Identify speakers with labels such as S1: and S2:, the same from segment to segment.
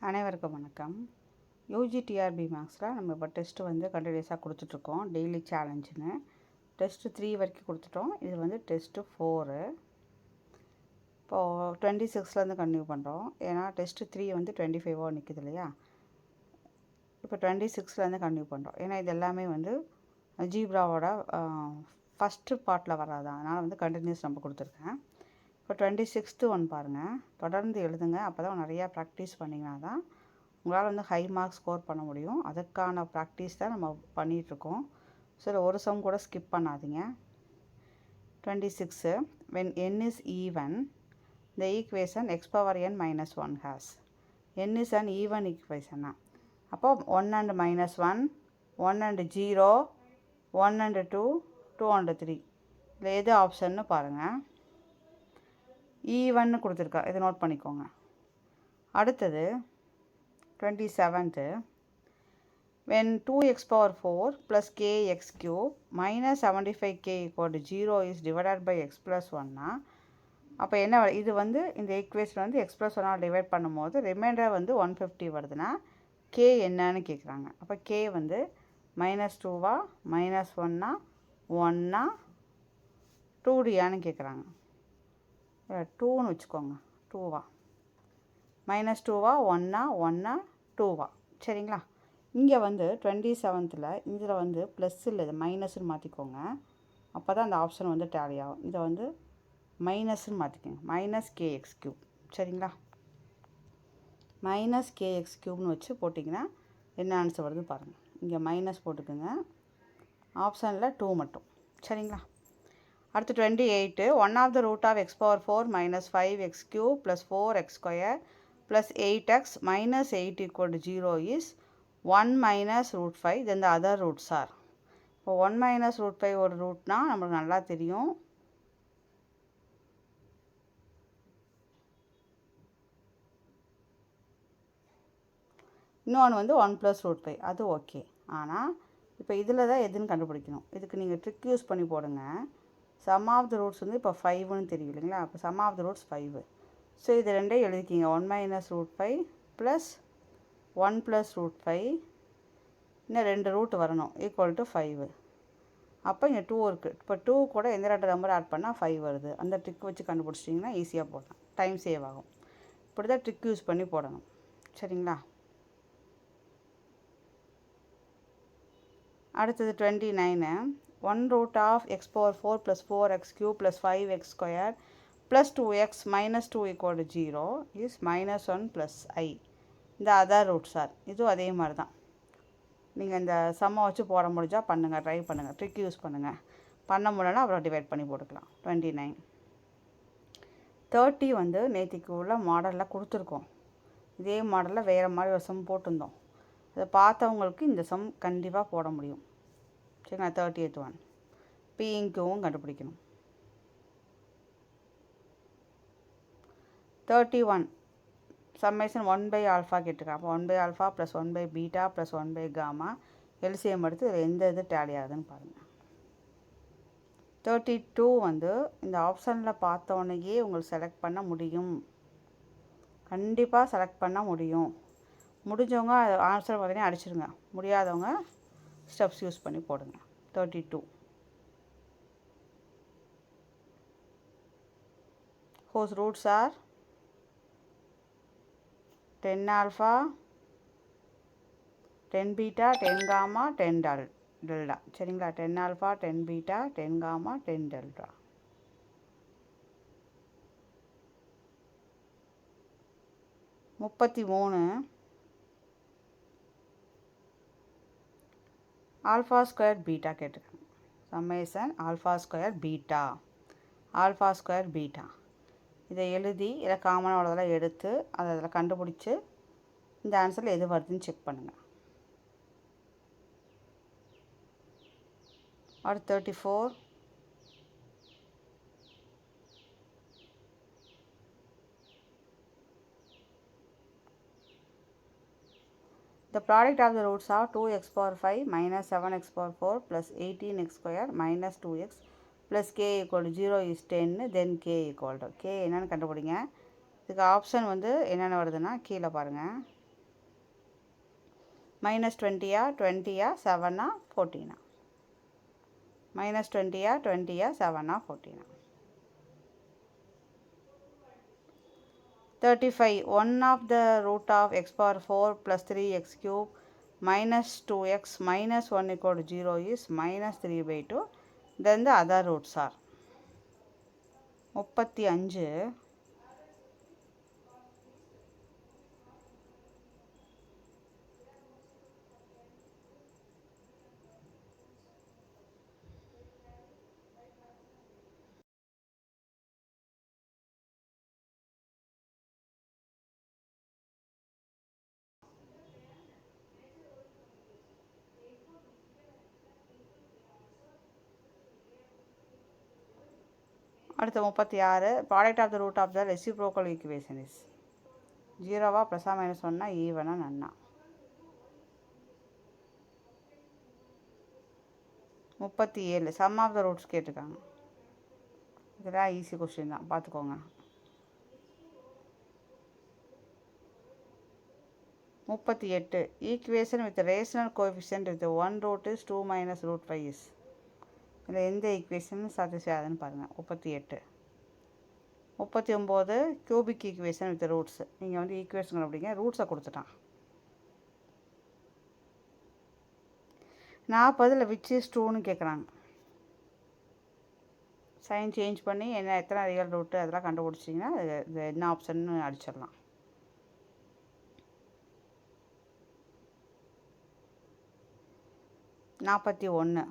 S1: அனைவருக்கும் வணக்கம். யூஜிடிஆர்பி மேக்ஸில் நம்ம இப்போ டெஸ்ட்டு வந்து கண்டினியூஸாக கொடுத்துட்ருக்கோம். டெய்லி சேலஞ்சுன்னு டெஸ்ட்டு 3 வரைக்கும் கொடுத்துட்டோம். இது வந்து டெஸ்ட்டு 4. இப்போது 26லேருந்து கண்டினியூ பண்ணுறோம். ஏன்னா டெஸ்ட்டு 3 வந்து 25 நிற்குது இல்லையா. இப்போ 26லேருந்து கண்டினியூ பண்ணுறோம். ஏன்னா இது எல்லாமே வந்து ஜீப்ராவோட ஃபஸ்ட்டு பார்ட்டில் வராதான், அதனால் வந்து கண்டினியூஸ் நம்ம கொடுத்துருக்கேன். இப்போ 26th ஒன் பாருங்கள், தொடர்ந்து எழுதுங்க. அப்போ தான் நிறையா ப்ராக்டிஸ் பண்ணிங்கன்னா தான் உங்களால் வந்து ஹை மார்க்ஸ் ஸ்கோர் பண்ண முடியும். அதுக்கான ப்ராக்டிஸ் தான் நம்ம பண்ணிகிட்ருக்கோம். ஸோ ஒரு சம் கூட ஸ்கிப் பண்ணாதீங்க. 26 when n is even the equation x power n minus 1 has. n is an even equation. அப்போ 1 and minus 1, 1 and 0, 1 and 2, 2 and 3. இதில் எது ஆப்ஷன்னு பாருங்கள். ஈவன்னு கொடுத்துருக்கா, இதை நோட் பண்ணிக்கோங்க. அடுத்தது 27th when 2x power 4 plus kx cube minus 75k equal to 0 is divided by x plus 1. அப்போ என்ன, இது வந்து இந்த ஈக்குவேஷன் வந்து x plus 1 டிவைட் பண்ணும்போது ரிமைண்டர் வந்து 150 வருதுன்னா k என்னன்னு கேட்குறாங்க. அப்போ k வந்து -2வா -1னா 1னா 2dயான்னு கேட்குறாங்க. 2ன்னு வச்சுக்கோங்க, 2வா -2வா 1னா 1னா 2வா, சரிங்களா. இங்கே வந்து 27th இதில் வந்து ப்ளஸ் இல்லை, இது மைனஸ்ன்னு மாற்றிக்கோங்க. அப்போ தான் அந்த ஆப்ஷன் வந்து டேலி ஆகும். இதை வந்து மைனஸ்ன்னு மாற்றிக்கோங்க, -kx3, சரிங்களா. -kx3ன்னு வச்சு போட்டிங்கன்னா என்ன ஆன்சர் வருது பாருங்கள். இங்கே மைனஸ் போட்டுக்கோங்க, ஆப்ஷனில் 2 மட்டும், சரிங்களா. அடுத்து 28 1 of the root of x power 4 minus 5x cube plus 4x square plus 8x minus 8 equal to 0 is 1 minus root 5. Then the other roots are. இப்போ 1 minus root 5 ஒரு ரூட்னா நம்மளுக்கு நல்லா தெரியும். இன்னொன்று வந்து 1 plus root 5, அது ஓகே. ஆனால் இப்போ இதில் தான் எதுன்னு கண்டுபிடிக்கணும். இதுக்கு நீங்கள் ட்ரிக் யூஸ் பண்ணி போடுங்க. சம் ஆஃப் த ரூட்ஸ் வந்து இப்போ 5ன்னு தெரியும் இல்லைங்களா. அப்போ sum of the roots 5. So இது ரெண்டே எழுதிக்கிங்க. 1 minus root 5 plus 1 plus root 5, இன்னும் 2 ரூட் வரணும், ஈக்குவல் டு 5. அப்போ இங்கே 2 இருக்குது. இப்போ 2 கூட எந்த 2 நம்பர் ஆட் பண்ணால் 5 வருது. அந்த ட்ரிக் வச்சு கண்டுபிடிச்சிட்டிங்கன்னா ஈஸியாக போடலாம், டைம் சேவ் ஆகும். இப்படி தான் ட்ரிக் யூஸ் பண்ணி போடணும், சரிங்களா. அடுத்தது 29 1 root of x power 4 plus 4x cube plus 5x square plus 2x minus 2 equal to 0 is minus 1 plus I. இந்த அதர் ரூட்ஸ் ஆர். இதுவும் அதே மாதிரி தான். நீங்கள் இந்த சம்மை வச்சு போட முடிஞ்சால் பண்ணுங்கள், ட்ரை பண்ணுங்கள், ட்ரிக் யூஸ் பண்ணுங்கள். பண்ண முடியலன்னா அப்புறம் டிவைட் பண்ணி போட்டுக்கலாம். 29 30 வந்து நேற்றுக்கு உள்ள மாடலில் கொடுத்துருக்கோம். இதே மாடலில் வேறு மாதிரி ஒரு சம் போட்டிருந்தோம். அதை பார்த்தவங்களுக்கு இந்த சம் கண்டிப்பாக போட முடியும், சரிங்களா. 30th ஒன் பிங்க்வும் கண்டுபிடிக்கணும். 31 சம்மேஷன் 1/α கேட்டிருக்காங்க. அப்போ 1/α ப்ளஸ் 1/β ப்ளஸ் 1/γ எல்சிஎம் எடுத்து இதில் எந்த இது டேலி ஆகுதுன்னு பாருங்கள். 32 வந்து இந்த ஆப்ஷனில் பார்த்தோன்னே உங்களுக்கு செலக்ட் பண்ண முடியும், கண்டிப்பாக செலக்ட் பண்ண முடியும். முடிஞ்சவங்க ஆன்சர் உடனே அடிச்சிடுங்க, முடியாதவங்க ஸ்டெப்ஸ் யூஸ் பண்ணி போடுங்க. 32 whose roots are 10 alpha, 10 beta, 10 gamma, 10 delta, சரிங்களா. 10 alpha, 10 beta, 10 gamma, 10 delta. முப்பத்தி 3 ஆல்ஃபா ஸ்கொயர் பீட்டா கேட்டிருக்காங்க. Summation alpha square beta, alpha square beta. இதை எழுதி இதை காமனாக உள்ளதெல்லாம் எடுத்து அதை அதில் கண்டுபிடிச்சி இந்த ஆன்சரில் எது வருதுன்னு செக் பண்ணுங்கள். அடுத்து 34 the product of the roots of 2x power 5 minus 7x power 4 plus 18x square minus 2x plus k equal to 0 is 10. then k equal to k என்னென்னு கண்டுபிடிங்க. இதுக்கு ஆப்ஷன் வந்து என்னென்ன வருதுன்னா கீழே பாருங்கள். minus 20 7 14 minus 20 7 14 35 1 of the root of x power 4 plus 3x cube minus 2x minus 1 equal to 0 is minus 3 by 2. Then the other roots are 35 அடுத்து 36 product of the root of the reciprocal equation is 0வா ப்ளஸ்ஸா minus ஒன்னா ஈவனா நன்னா 37 some of the roots கேட்டிருக்காங்க. இதெல்லாம் easy question தான் பார்த்துக்கோங்க. 38 equation with rational coefficient with one root is 2 minus root 5 is இதில் எந்த ஈக்குவேஷன் சாட்டிஸ்ஃபை ஆகுதுன்னு பாருங்கள். 38 39 கியூபிக் ஈக்குவேஷன் வித் ரூட்ஸ். நீங்கள் வந்து ஈக்குவேஷன் அப்படிங்க ரூட்ஸை கொடுத்துட்டான். 40 விச் இஸ் 2ன்னு கேட்குறாங்க. சைன் சேஞ்ச் பண்ணி என்ன எத்தனை ரியல் ரூட்டு அதெல்லாம் கண்டுபிடிச்சிங்கன்னா இது என்ன ஆப்ஷன்னு அடிச்சிடலாம். நாற்பத்தி ஒன்று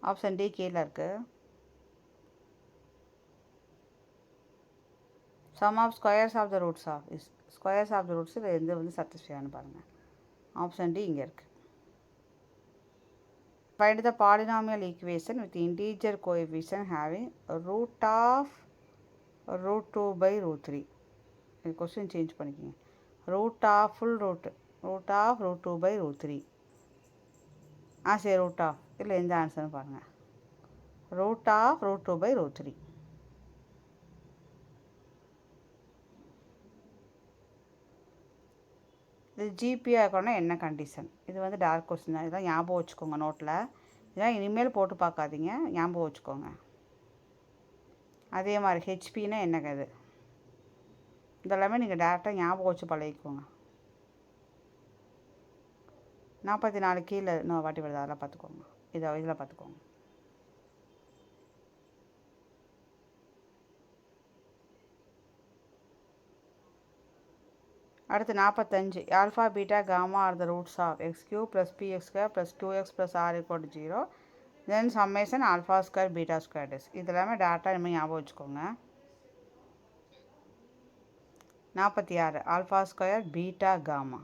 S1: ஆப்ஷன் டி கீழே இருக்குது. Sum of squares of the roots of squares of the roots இது எந்த வந்து சாட்டிஸ்ஃபைன்னு பாருங்கள். ஆப்ஷன் டி இங்கே இருக்குது. Find the polynomial equation with integer coefficient having root of root 2 by root 3. இது கொஸ்டின் சேஞ்ச் பண்ணிக்கிங்க. Root of full root of root 2 by root 3 சரி ரூட் ஆஃப் இல்லை எந்த ஆன்சர்னு பாருங்கள். Root of root 2 by root 3. இது ஜிபியாக இருக்கணும்னா என்ன கண்டிஷன்? இது வந்து டார்க் கொஸ்டின் தான். இதெல்லாம் ஞாபகம் வச்சுக்கோங்க நோட்டில். இதெல்லாம் இனிமேல் போட்டு பார்க்காதீங்க, ஞாபகம் வச்சுக்கோங்க. அதே மாதிரி ஹெச்பின்னா என்னங்க இது? இதெல்லாமே நீங்கள் டேரெக்டாக ஞாபகம் வச்சு பழகிக்கோங்க. 44 கீழே இன்னும் வாட்டி வருது, அதெல்லாம் பார்த்துக்கோங்க. இதில் பார்த்துக்கோங்க. அடுத்து 45 alpha beta gamma are the roots of x cube plus b x square plus 2x plus r equal to 0 then summation alpha square beta square is. இதெல்லாமே டேரெக்டாக இனிமேல் ஞாபகம் வச்சுக்கோங்க. 46 ஆல்ஃபா ஸ்கொயர் பீட்டா காமா.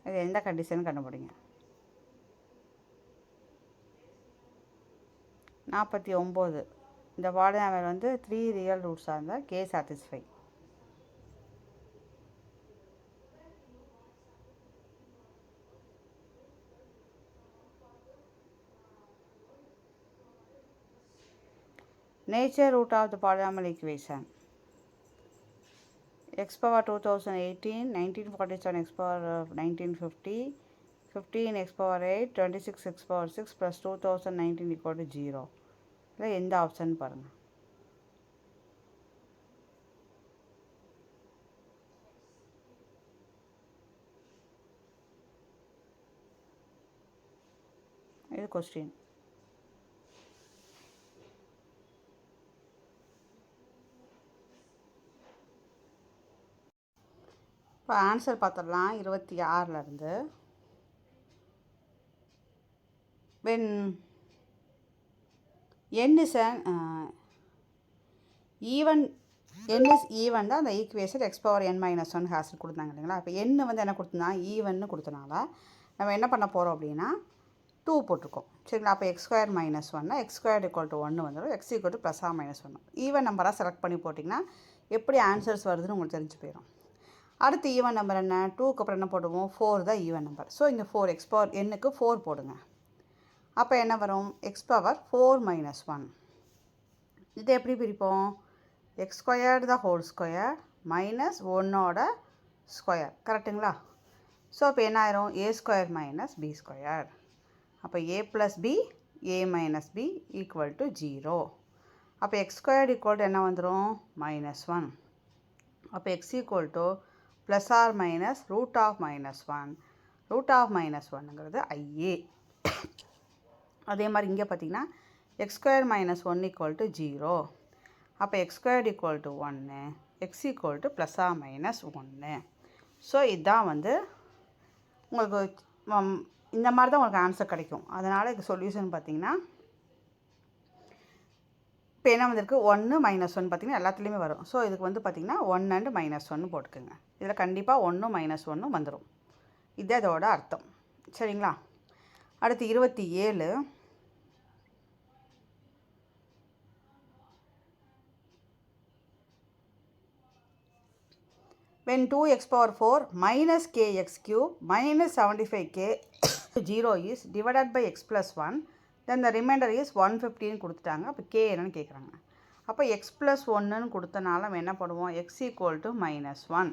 S1: இது எந்த கண்டிஷன் கண்டுபிடிங்க. 49 இந்த பாலினாமியல் வந்து 3 ரியல் ரூட்ஸாக இருந்தால் k satisfy. Nature root of the polynomial equation x power 2018, 1947 x power 1950, 15 x power 8, 26 x power 6 plus 2019 equal to 0. இதில் எந்த ஆப்ஷன் பாருங்கள். இது கொஸ்டின். இப்போ ஆன்சர் பார்த்துடலாம் 26லேருந்து. when n is an even n is even தான் அந்த equation x power n minus 1 has கொடுத்தாங்க இல்லைங்களா. இப்போ n வந்து என்ன கொடுத்துருந்தாங்க, ஈவன்னு கொடுத்தனால நம்ம என்ன பண்ண போகிறோம் அப்படின்னா 2 போட்டிருக்கோம் சரிங்களா. அப்போ x ஸ்கொயர் மைனஸ் ஒன்னா x ஸ்கொயர் ஈக்குவல் டு 1 வந்துடும், x equal to plus or minus 1. Even நம்பராக செலக்ட் பண்ணி போட்டிங்கன்னா எப்படி ஆன்சர்ஸ் வருதுன்னு உங்களுக்கு தெரிஞ்சு போயிடும். அடுத்து ஈவன் நம்பர் என்ன, 2க்கு அப்புறம் என்ன போடுவோம், 4 தான் ஈவன் நம்பர். ஸோ இந்த 4 x பவர் n-க்கு 4 போடுங்க. அப்போ என்ன வரும், x பவர் 4 மைனஸ் 1. இதை எப்படி பிரிப்போம், x squared the whole square minus 1ஓட ஸ்கொயர் கரெக்டுங்களா. ஸோ இப்போ என்ன ஆயிரும், A square minus B square. அப்போ A plus B A minus B equal to 0. அப்போ எக்ஸ் ஸ்கொயர்டு ஈக்குவல் டு என்ன வந்துடும், மைனஸ் 1. அப்போ x equal to plus or minus root of minus 1. Root of minus 1ங்கிறது ஐஏ. அதே மாதிரி இங்கே பார்த்தீங்கன்னா x square minus 1 equal to 0. அப்போ x squared equal to 1, x equal to plus or minus 1. So இதுதான் வந்து உங்களுக்கு இந்த மாதிரி தான் உங்களுக்கு ஆன்சர் கிடைக்கும். அதனால் இதுக்கு சொல்யூஷன் பார்த்தீங்கன்னா இப்போ என்ன வந்திருக்கு, 1 மைனஸ் 1 பார்த்தீங்கன்னா எல்லாத்துலேயுமே வரும். ஸோ இதுக்கு வந்து பார்த்திங்கன்னா 1 அண்ட் மைனஸ் 1 போட்டுக்கோங்க. இதில் கண்டிப்பாக 1 மைனஸ் 1 வந்துடும். இது அதோட அர்த்தம் சரிங்களா. அடுத்து 27. when 2x power 4 minus kx cube minus 75k 0 is divided by x plus 1, then the remainder is 115 கொடுத்துட்டாங்க. அப்போ k என்னன்னு கேட்குறாங்க. அப்போ x plus 1ன்னு கொடுத்தனால நம்ம என்ன பண்ணுவோம், x equal to minus 1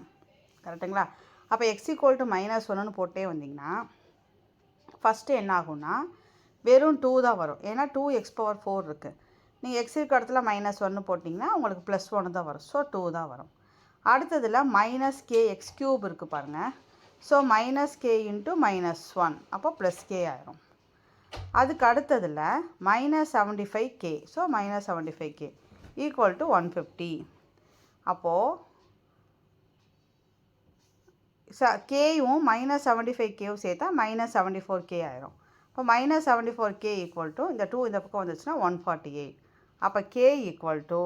S1: கரெக்டுங்களா. அப்போ x equal to minus 1ன்னு போட்டே வந்தீங்கன்னா ஃபஸ்ட்டு என்ன ஆகும்னா வெறும் 2 தான் வரும். ஏன்னா 2x power 4 இருக்குது. நீங்கள் x இருக்க இடத்துல மைனஸ் 1 போட்டிங்கன்னா உங்களுக்கு ப்ளஸ் 1 தான் வரும். ஸோ 2 தான் வரும். அடுத்ததில் மைனஸ் கே எக்ஸ் க்யூப் இருக்குது பாருங்கள். So minus k into minus 1 அப்போ ப்ளஸ் கே ஆயிரும். அதுக்கு அடுத்ததில் minus 75k. So minus 75k equal to 150. அப்போது கேயும் மைனஸ் 75kயும் சேர்த்தா மைனஸ் 74k ஆயிரும். இப்போ மைனஸ் 74k ஈக்குவல் டு இந்த 2 இந்த பக்கம் வந்துச்சுன்னா 148. அப்போ k ஈக்குவல் டு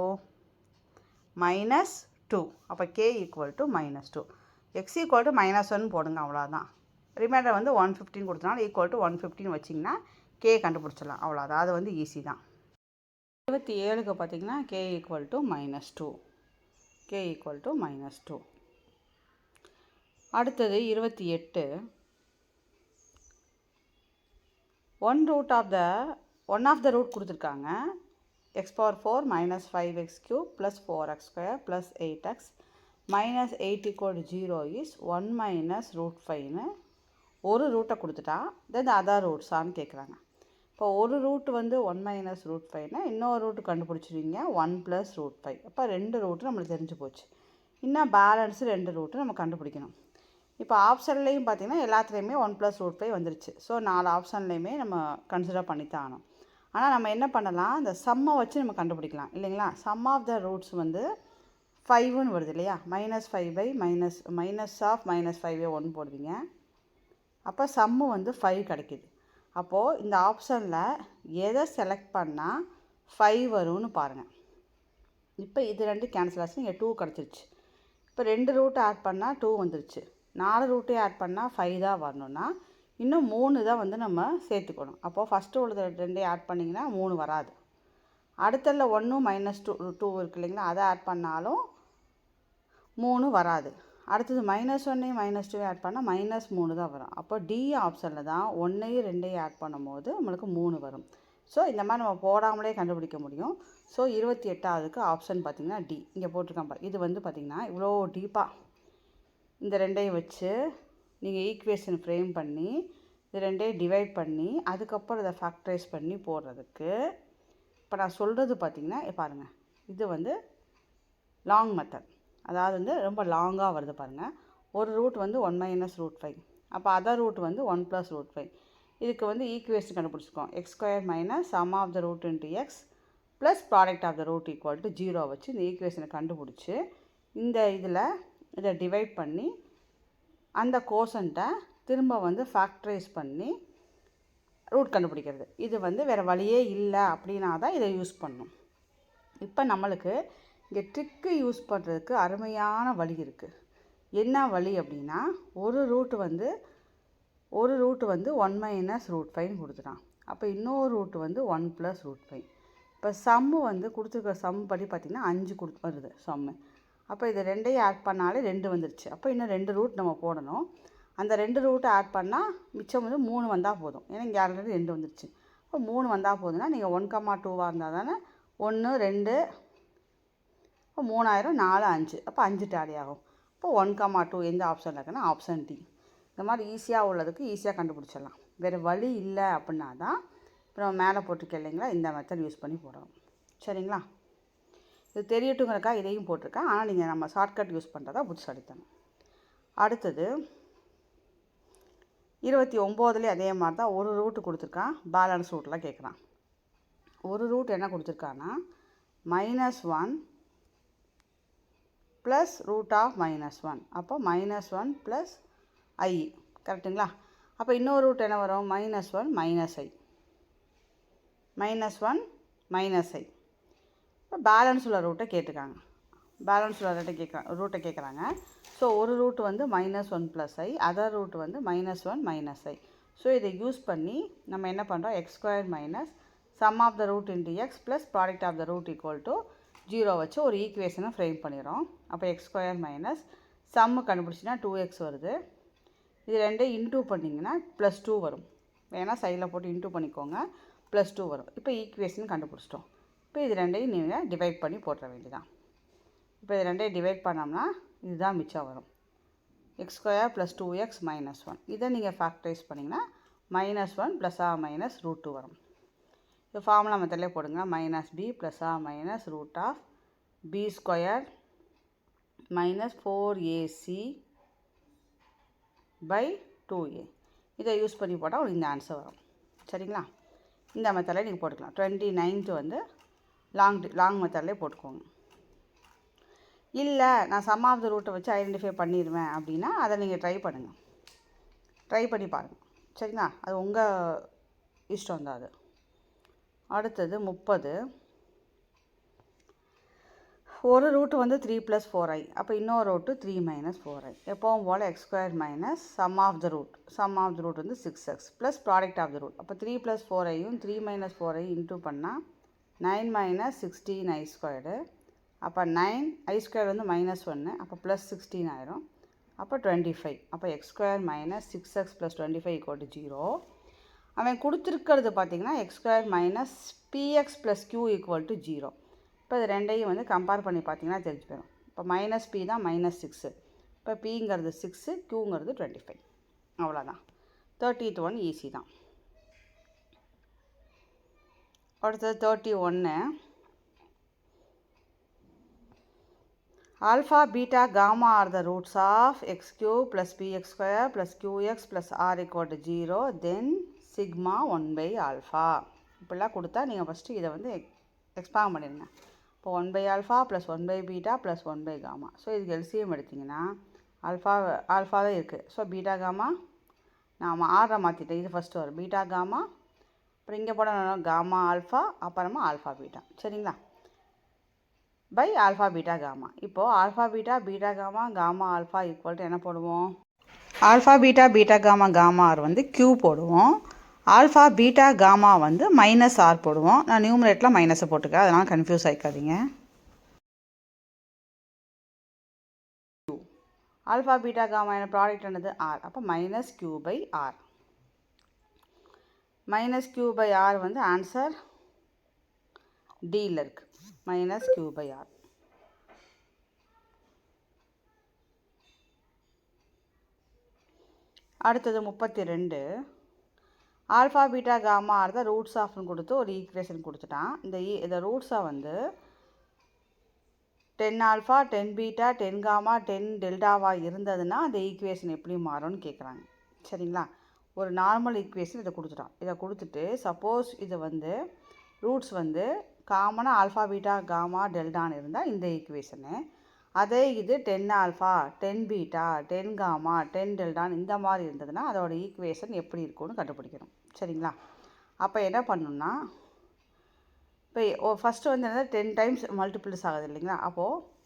S1: மைனஸ் 2. அப்போ k equal to minus 2. X equal to minus 1 போடுங்க, அவ்வளோதான். ரிமைண்டர் வந்து 115 கொடுத்தனால ஈக்குவல் டு 115 வச்சிங்கன்னா k கண்டுபிடிச்சிடலாம், அவ்வளோதான். அது வந்து ஈஸி தான். 27க்கு பார்த்தீங்கன்னா k equal to minus 2. k equal to minus 2. அடுத்தது 28. ஒன் ஆஃப் த ரூட் கொடுத்துருக்காங்க. x power 4 minus 5x cube plus 4x square plus 8x minus 8 equal to 0 is 1 minus root 5ன்னு ஒரு ரூட்டை கொடுத்துட்டா தென் அதர் ரூட்ஸான்னு கேட்குறாங்க. இப்போ ஒரு ரூட் வந்து 1 minus root 5னா இன்னொரு ரூட்டு கண்டுபிடிச்சிருவீங்க 1 ப்ளஸ் ரூட் 5. அப்போ 2 ரூட்டு நம்மளுக்கு தெரிஞ்சு போச்சு. இன்னும் பேலன்ஸு 2 ரூட்டு நம்ம கண்டுபிடிக்கணும். இப்போ ஆப்ஷன்லேயும் பார்த்தீங்கன்னா எல்லாத்துலேயுமே 1 ப்ளஸ் ரூட் 5 வந்துருச்சு. ஸோ 4 ஆப்ஷன்லேயுமே நம்ம கன்சிடர் பண்ணித்தான் ஆகணும். ஆனால் நம்ம என்ன பண்ணலாம், இந்த சம்மை வச்சு நம்ம கண்டுபிடிக்கலாம் இல்லைங்களா. சம் ஆஃப் த ரூட்ஸ் வந்து 5ன்னு வருது இல்லையா. Minus 5 by minus of minus 5 1 போடுவீங்க. அப்போ சம்மு வந்து 5 கிடைக்கிது. அப்போது இந்த ஆப்ஷனில் எதை செலக்ட் பண்ணால் 5 வரும்னு பாருங்கள். இப்போ இது 2 கேன்சல் ஆச்சு, இங்கே 2 கிடச்சிருச்சு. இப்போ 2 ரூட்டு ஆட் பண்ணால் 2 வந்துருச்சு. 4 ரூட்டையும் ஆட் பண்ணால் 5 தான் வரணும்னா இன்னும் 3 தான் வந்து நம்ம சேர்த்துக்கணும். அப்போது ஃபஸ்ட்டு உள்ளது 2 ஆட் பண்ணிங்கன்னா 3 வராது. அடுத்தல 1 மைனஸ் 2 இருக்குது இல்லைங்களா, அதை ஆட் பண்ணாலும் 3 வராது. அடுத்தது மைனஸ் 1 மைனஸ் 2 ஆட் பண்ணால் மைனஸ் 3 தான் வரும். அப்போ டி ஆப்ஷனில் தான் 1 2 ஆட் பண்ணும்போது நம்மளுக்கு 3 வரும். ஸோ இந்த மாதிரி நம்ம போடாமலே கண்டுபிடிக்க முடியும். ஸோ 28வதுக்கு ஆப்ஷன் பார்த்திங்கன்னா டி இங்கே போட்டிருக்கேன் பாரு. இது வந்து பார்த்திங்கன்னா இவ்வளோ டீப்பாக இந்த 2ஐயும் வச்சு நீங்கள் ஈக்குவேஷன் ஃப்ரேம் பண்ணி இது 2ஐயும் டிவைட் பண்ணி அதுக்கப்புறம் இதை ஃபேக்டரைஸ் பண்ணி போடுறதுக்கு இப்போ நான் சொல்கிறது பார்த்திங்கன்னா பாருங்கள், இது வந்து லாங் மெத்தட். அதாவது வந்து ரொம்ப லாங்காக வருது பாருங்கள். ஒரு ரூட் வந்து 1 மைனஸ் ரூட் 5. அப்போ அதர் ரூட் வந்து 1 ப்ளஸ் ரூட் 5. இதுக்கு வந்து ஈக்குவேஷன் கண்டுபிடிச்சிருக்கோம். X square minus sum of the root into x plus product of the root equal to 0 வச்சு இந்த ஈக்குவேஷனை கண்டுபிடிச்சி இந்த இதை டிவைட் பண்ணி அந்த கோசண்ட்டை திரும்ப வந்து ஃபேக்டரைஸ் பண்ணி ரூட் கண்டுபிடிக்கிறது. இது வந்து வேறு வழியே இல்லை அப்படின்னா தான் இதை யூஸ் பண்ணணும். இப்போ நம்மளுக்கு இங்கே ட்ரிக்கு யூஸ் பண்ணுறதுக்கு அருமையான வழி இருக்குது. என்ன வழி அப்படின்னா, ஒரு ரூட்டு வந்து 1 மைனஸ் ரூட் 5 கொடுத்துட்டான். அப்போ இன்னொரு ரூட்டு வந்து 1 ப்ளஸ் ரூட் 5. இப்போ சம்மு வந்து கொடுத்துருக்க சம் படி பார்த்திங்கன்னா 5 வருது சம்மு. அப்போ இது ரெண்டையும் ஆட் பண்ணாலே 2 வந்துருச்சு. அப்போ இன்னும் 2 ரூட் நம்ம போடணும். அந்த 2 ரூட்டை ஆட் பண்ணால் மிச்சம் வந்து 3 வந்தால் போதும். ஏன்னா இங்கே ஆல்ரெடி 2 வந்துருச்சு. இப்போ 3 வந்தால் போதுன்னா நீங்கள் 1,2 இருந்தால் தானே 1 2 இப்போ 3000 4 5 அப்போ 5 டேலி ஆகும். இப்போ 1,2 எந்த ஆப்ஷன் இருக்குன்னா ஆப்ஷன் டி. இந்த மாதிரி ஈஸியாக உள்ளதுக்கு ஈஸியாக கண்டுபிடிச்சிடலாம். வேறு வழி இல்லை அப்படின்னா தான் இப்போ நம்ம மேலே போட்டிருக்கேன் இல்லைங்களா, இந்த மெத்தட் யூஸ் பண்ணி போடணும். சரிங்களா? இது தெரியட்டுங்கிறக்கா இதையும் போட்டிருக்கேன். ஆனால் நீங்கள் நம்ம ஷார்ட்கட் யூஸ் பண்ணுறதா புத்திசாலித்தனம். அடுத்தது 29 அதே மாதிரி தான் ஒரு ரூட்டு கொடுத்துருக்கான். பேலன்ஸ் ரூட்டெலாம் கேட்குறான். ஒரு ரூட் என்ன கொடுத்துருக்கான்னா -1 ப்ளஸ் ரூட் ஆஃப் -1. அப்போ -1 ப்ளஸ் I. கரெக்டுங்களா? அப்போ இன்னொரு ரூட் என்ன வரும்? -1 -I. -1 -I. இப்போ பேலன்ஸ் உள்ள ரூட்டை கேட்டுருக்காங்க. பேலன்ஸ் உள்ள ரூட்டை கேட்குறாங்க. ஸோ ஒரு ரூட் வந்து -1 ப்ளஸ் I, அதர் ரூட் வந்து -1 -I. ஸோ இதை யூஸ் பண்ணி நம்ம என்ன பண்ணுறோம்? x² minus sum of the root into x plus product of the root equal to 0 வச்சு ஒரு ஈக்குவேஷனை ஃப்ரேம் பண்ணிடுறோம். அப்போ x² மைனஸ் சம்மு கண்டுபிடிச்சின்னா 2x வருது. இது ரெண்டையும் இன்டூ பண்ணிங்கன்னா +2 வரும். வேணால் சைடில் போட்டு இன்டூ பண்ணிக்கோங்க. +2 வரும். இப்போ ஈக்குவேஷன் கண்டுபிடிச்சிட்டோம். இப்போ இது ரெண்டையும் நீங்கள் டிவைட் பண்ணி போட்டுற வேண்டியதான். இப்போ இது ரெண்டையும் டிவைட் பண்ணோம்னா இதுதான் மிச்சம் வரும். x² + 2x - 1. இதை நீங்கள் ஃபேக்டரைஸ் பண்ணிங்கன்னா -1 ப்ளஸ் ஆர் மைனஸ் ரூட் 2 வரும். இது ஃபார்முலா மெத்தட்லேயே போடுங்க. -b plus or minus root of b² minus 4ac by 2a. இதை யூஸ் பண்ணி போட்டால் உங்களுக்கு இந்த ஆன்சர் வரும். சரிங்களா? இந்த மெத்தடில் நீங்கள் போட்டுக்கலாம். 29th வந்து லாங் மெத்தட்லேயே போட்டுக்கோங்க. இல்லை நான் சம் ஆஃப் த ரூட்டை வச்சு ஐடென்டிஃபை பண்ணிடுவேன் அப்படின்னா அதை நீங்கள் ட்ரை பண்ணுங்கள். ட்ரை பண்ணி பாருங்கள். சரிங்களா? அது உங்கள் இஷ்டம் தான் அது. அடுத்தது 30. ஒரு ரூட்டு வந்து 3 + 4i. அப்போ இன்னொரு ரூட்டு 3 - 4i. எப்போவும் போல் x² minus sum of the root வந்து 6x plus product of the root. அப்போ 3 + 4iயும் 3 - 4i இன்டூ பண்ணால் 9 - 16i². அப்போ 9i² வந்து -1. அப்போ +16 ஆயிரும். அப்போ 25. அப்போ x² மைனஸ் 6x + 25 = 0. அவன் கொடுத்துருக்கிறது பார்த்திங்கன்னா x² மைனஸ் px + q = 0. இப்போ இது ரெண்டையும் வந்து கம்பேர் பண்ணி பார்த்தீங்கன்னா தெரிஞ்சு போயிடும். இப்போ -p தான் -6. இப்போ pங்கிறது 6, qங்கிறது 25. அவ்வளோதான். 30th one ஈஸி தான். அடுத்தது 31. Alpha beta gamma are the roots of x³ + px² + qx + r = 0. Then sigma 1/α. இப்படிலாம் கொடுத்தா நீங்கள் ஃபஸ்ட்டு இதை வந்து எக்ஸ்பாண்ட் பண்ணிடுங்க. இப்போ 1/α + 1/β + 1/γ. ஸோ இதுக்கு எல்சிஎம் எடுத்திங்கன்னா ஆல்ஃபா தான் இருக்குது. ஸோ பீட்டா காமா நான் ஆரை மாற்றிட்டேன். இது ஃபஸ்ட்டு வரும் பீட்டா காமா. அப்புறம் இங்கே போட காமா ஆல்ஃபா, அப்புறமா ஆல்ஃபா பீட்டா. சரிங்களா? By alpha beta gamma. இப்போது alpha beta beta gamma gamma alpha equal to என்ன போடுவோம்? Alpha beta beta gamma gamma are வந்து q போடுவோம். ஆல்ஃபா பீட்டா காமா வந்து -r போடுவோம். நான் நியூமரேட்டில் மைனஸை போட்டுக்கேன், அதனால் கன்ஃபியூஸ் ஆகிக்காதீங்க. ஆல்ஃபா பீட்டா காமா என்ன ப்ராடக்ட் என்னது? r. அப்போ -q/r. -q/r வந்து ஆன்சர் டியில் இருக்குது. -q/r. அடுத்தது 32. ஆல்ஃபா பீட்டா காமா ஆர் தான் ரூட்ஸ் ஆஃப்னு கொடுத்து ஒரு ஈக்குவேஷன் கொடுத்துட்டான். இந்த ரூட்ஸை வந்து 10α 10β 10γ 10δ இருந்ததுன்னா அந்த ஈக்குவேஷன் எப்படி மாறும்னு கேட்குறாங்க. சரிங்களா? ஒரு நார்மல் ஈக்குவேஷன் இதை கொடுத்துட்டான். இதை கொடுத்துட்டு சப்போஸ் இது வந்து ரூட்ஸ் வந்து காமனாக ஆல்ஃபா பீட்டா காமா டெல்டான்னு இருந்தால் இந்த ஈக்குவேஷனு, அதே இது 10 ஆல்ஃபா 10 பீட்டா 10 காமா 10 டெல்டான்னு இந்த மாதிரி இருந்ததுன்னா அதோட ஈக்குவேஷன் எப்படி இருக்கும்னு கண்டுபிடிக்கணும். சரிங்களா? அப்போ என்ன பண்ணணும்னா, இப்போ ஃபஸ்ட்டு வந்து என்ன 10 டைம்ஸ் மல்டிபிள்ஸ் ஆகுது இல்லைங்களா? அப்போது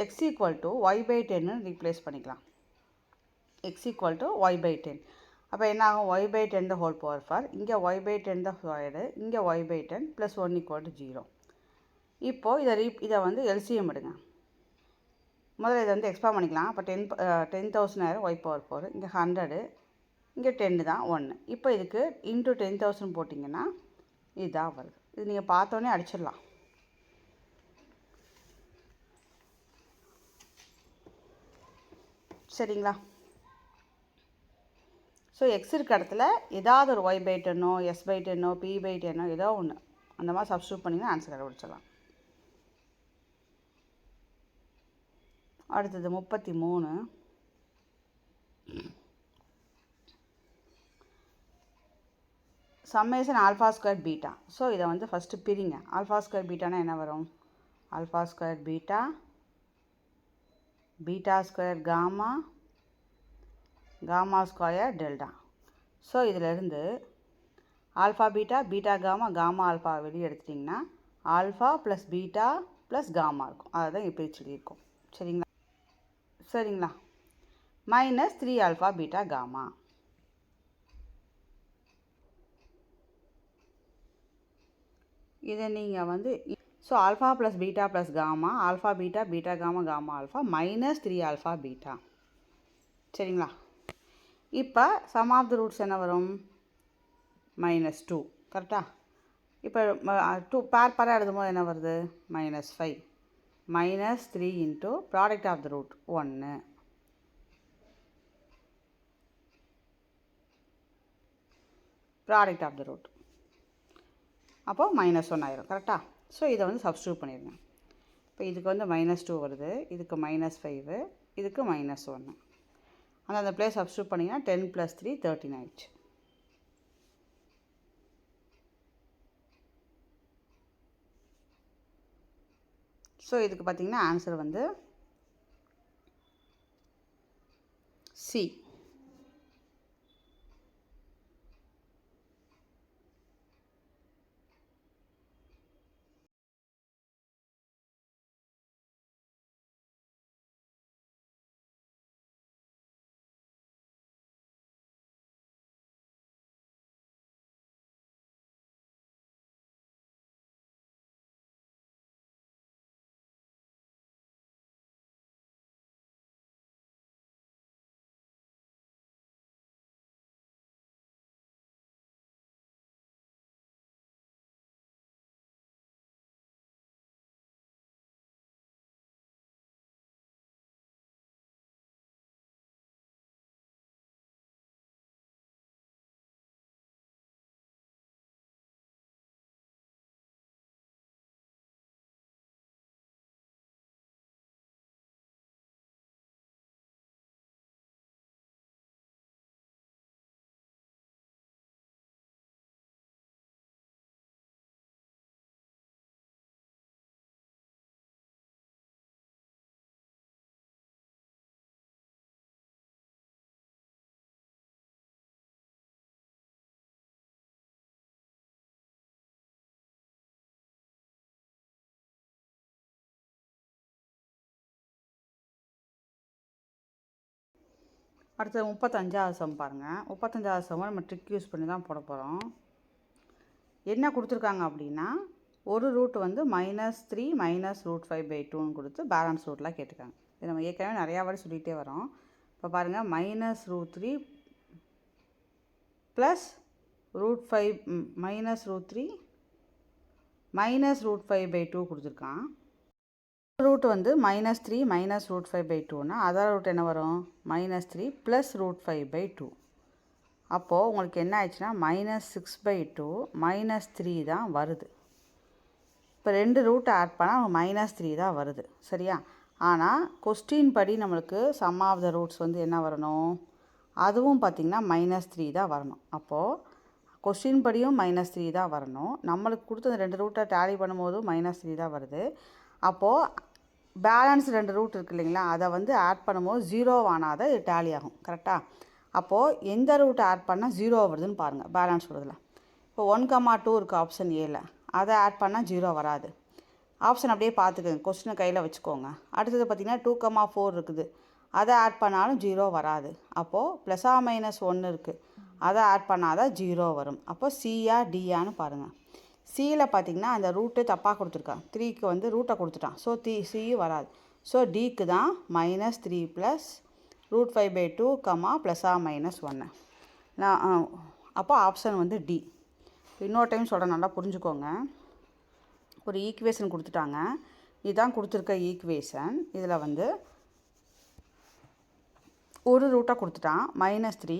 S1: x = y/10ன்னு ரீப்ளேஸ் பண்ணிக்கலாம். x = y/10. அப்போ என்ன ஆகும்? y/10 the whole power 4, இங்கே y/10 the square, இங்கே y/10 + 1 = 0. இப்போது இதை வந்து LCM எடுங்க. முதல்ல இதை வந்து எக்ஸ்பேண்ட் பண்ணிக்கலாம். அப்போ 10,000 y/4, இங்கே 100, இங்கே 10 தான் 1. இப்போ இதுக்கு இன்ட்டு 10,000 போட்டிங்கன்னா இதுதான் வருது. இது நீங்கள் பார்த்தோன்னே அடிச்சிடலாம். சரிங்களா? ஸோ எக்ஸ் இருக்க இடத்துல ஏதாவது ஒரு y/10ஓ s/10ஓ p/10ஓ ஏதோ ஒன்று அந்த மாதிரி சப்ஸ்டியூட் பண்ணிங்கன்னா ஆன்சர் கண்டுபிடிச்சிடலாம். அடுத்தது 33. Summation alpha square beta. So இதை வந்து ஃபஸ்ட்டு பிரிங்க. ஆல்ஃபா ஸ்கொயர் பீட்டானா என்ன வரும்? Alpha square beta, beta square gamma, gamma square delta. So இதிலிருந்து alpha beta, beta gamma, gamma alpha வெளியே எடுத்துட்டிங்கன்னா alpha plus beta plus gamma இருக்கும். அதை தான் இப்படி சொல்லியிருக்கோம். சரிங்களா? Minus 3 alpha beta gamma. இதை நீங்கள் வந்து so alpha plus beta plus gamma, alpha beta, beta gamma, gamma alpha minus 3 alpha beta. சரிங்களா? இப்போ சம் ஆஃப் த ரூட்ஸ் என்ன வரும்? -2. கரெக்டாக? இப்போ 2 பேர் எழுதும்போது என்ன வருது? -5 -3 into product of the root 1. Product of the root அப்போது -1 ஆயிரும். கரெக்டாக? ஸோ இதை வந்து சப்ஸ்டியூட் பண்ணிடுங்க. இப்போ இதுக்கு வந்து -2 வருது, இதுக்கு -5, இதுக்கு -1. ஆனால் அந்த பிளேஸ் சப்ஸ்டியூட் பண்ணிங்கன்னா 10 + 3 13 ஆயிடுச்சு. ஸோ இதுக்கு பார்த்திங்கன்னா ஆன்சர் வந்து சி. அடுத்தது 35வது சம் பாருங்கள். 35வது சம் நம்ம ட்ரிக் யூஸ் பண்ணி தான் போட போகிறோம். என்ன கொடுத்துருக்காங்க அப்படின்னா, ஒரு ரூட் வந்து -3 -√5/2ன்னு கொடுத்து பேலன்ஸ் ரூட்லாம் கேட்டிருக்காங்க. இது நம்ம ஏற்கனவே நிறையா வாட்டி சொல்லிகிட்டே வரோம். இப்போ பாருங்கள், -√3 + √5 -√3 -√5/2 கொடுத்துருக்கான். ரூட் வந்து -3 -√5/2ன்னா அதர் ரூட் என்ன வரும்? -3 + √5/2. அப்போது உங்களுக்கு என்ன ஆயிடுச்சுன்னா -6/2 -3 தான் வருது. இப்போ 2 ரூட் ஆட் பண்ணால் -3 தான் வருது. சரியா? ஆனால் கொஸ்டின் படி நம்மளுக்கு சம் ஆஃப் த ரூட்ஸ் வந்து என்ன வரணும்? அதுவும் பார்த்திங்கன்னா -3 தான் வரணும். அப்போது கொஸ்டின் படியும் -3 தான் வரணும். நம்மளுக்கு கொடுத்த அந்த 2 ரூட்டை டேலி பண்ணும்போதும் -3 தான் வருது. அப்போது பேலன்ஸ் 2 ரூட் இருக்குது இல்லைங்களா, அதை வந்து ஆட் பண்ணும்போது 0 ஆனால் தான் இது டேலி ஆகும். கரெக்டாக? அப்போது எந்த ரூட் ஆட் பண்ணால் 0 வருதுன்னு பாருங்கள் பேலன்ஸ் வருதுல. இப்போ 1,2 இருக்குது ஆப்ஷன் ஏல, அதை ஆட் பண்ணால் 0 வராது. ஆப்ஷன் அப்படியே பார்த்துக்கோங்க, கொஸ்டினை கையில் வச்சுக்கோங்க. அடுத்தது பார்த்திங்கன்னா 2,4 இருக்குது, அதை ஆட் பண்ணாலும் 0 வராது. அப்போது +-1 இருக்குது, அதை ஆட் பண்ணால் தான் 0 வரும். அப்போ சியா டியான்னு பாருங்கள். சியில் பார்த்திங்கன்னா அந்த ரூட்டு தப்பாக கொடுத்துருக்கான், 3க்கு வந்து ரூட்டை கொடுத்துட்டான். ஸோ சி வராது. ஸோ டிக்கு தான் -3 + √5/2, +-1. நான் அப்போ ஆப்ஷன் வந்து டி. இன்னொரு டைம் சொல்கிறேன், நல்லா புரிஞ்சுக்கோங்க. ஒரு ஈக்குவேஷன் கொடுத்துட்டாங்க, இதுதான் கொடுத்துருக்க ஈக்குவேஷன். இதில் வந்து ஒரு ரூட்டாக கொடுத்துட்டான் -3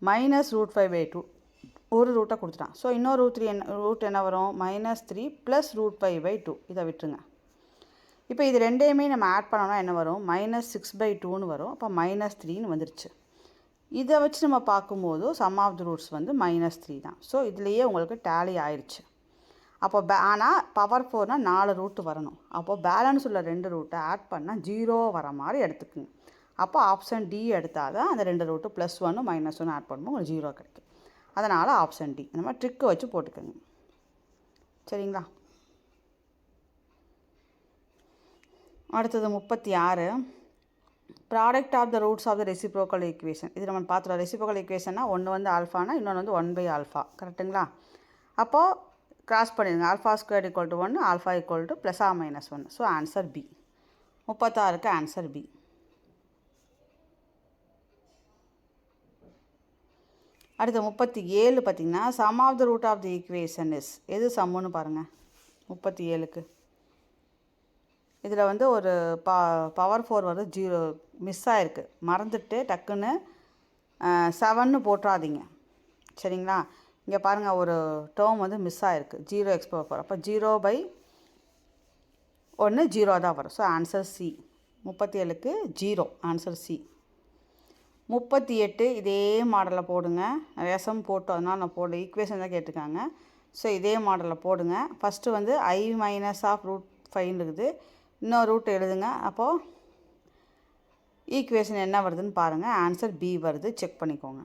S1: -√5/2 ஒரு ரூட்டாக கொடுத்துட்டான். ஸோ இன்னொரு ரூட் என்ன வரும், -3 + √5/2. இதை விட்டுருங்க. இப்போ இது ரெண்டையுமே நம்ம ஆட் பண்ணோம்னா என்ன வரும், -6/2ன்னு வரும். அப்போ -3ன்னு வந்துருச்சு. இதை வச்சு நம்ம பார்க்கும்போது சம் ஆஃப் த ரூட்ஸ் வந்து -3 தான். ஸோ இதுலேயே உங்களுக்கு டேலி ஆயிடுச்சு. அப்போ ஆனால் பவர் 4னால் 4 ரூட்டு வரணும். அப்போது பேலன்ஸ் உள்ள 2 ரூட்டை ஆட் பண்ணால் 0 வர மாதிரி எடுத்துக்குங்க. அப்போ ஆப்ஷன் டி எடுத்தால் தான் அந்த 2 ரூட்டு +1 -1 ஆட் பண்ணும்போது உங்களுக்கு 0 கிடைக்கும். அதனால் ஆப்ஷன் டி. இந்த மாதிரி ட்ரிக்கை வச்சு போட்டுக்கோங்க. சரிங்களா? அடுத்தது 36, product of the roots of the reciprocal equation. இது நம்ம பார்த்துருவோம். ரெசிப்ரோக்கல் ஈக்குவேஷன்னா ஒன்று வந்து ஆல்ஃபானா, இன்னொன்று வந்து 1/α. கரெக்டுங்களா? அப்போது கிராஸ் பண்ணிடுங்க. α² = 1, α = +-1. So answer B. 36க்கு ஆன்சர் பி. அடுத்து 37 பார்த்திங்கன்னா sum of the root of the equation is. எது சம்முன்னு பாருங்கள் 37க்கு. இதில் வந்து ஒரு பவர் 4 வந்து 0 மிஸ் ஆகிருக்கு, மறந்துட்டு டக்குன்னு 7ன்னு போட்டுறாதீங்க. சரிங்களா? இங்கே பாருங்கள், ஒரு டேர்ம் வந்து மிஸ் ஆகிருக்கு, 0x⁴. அப்போ 0/1 0 தான் வரும். So answer C. 37க்கு 0 ஆன்சர் சி. 38 இதே மாடலில் போடுங்க. நிறையா சம் போட்டோம், அதனால் நான் போடல, ஈக்குவேஷன் தான் கேட்டிருக்காங்க. ஸோ இதே மாடலில் போடுங்க. ஃபஸ்ட்டு வந்து i -√5 இருக்குது, இன்னொரு ரூட் எழுதுங்க. அப்போது ஈக்குவேஷன் என்ன வருதுன்னு பாருங்கள். ஆன்சர் பி வருது, செக் பண்ணிக்கோங்க.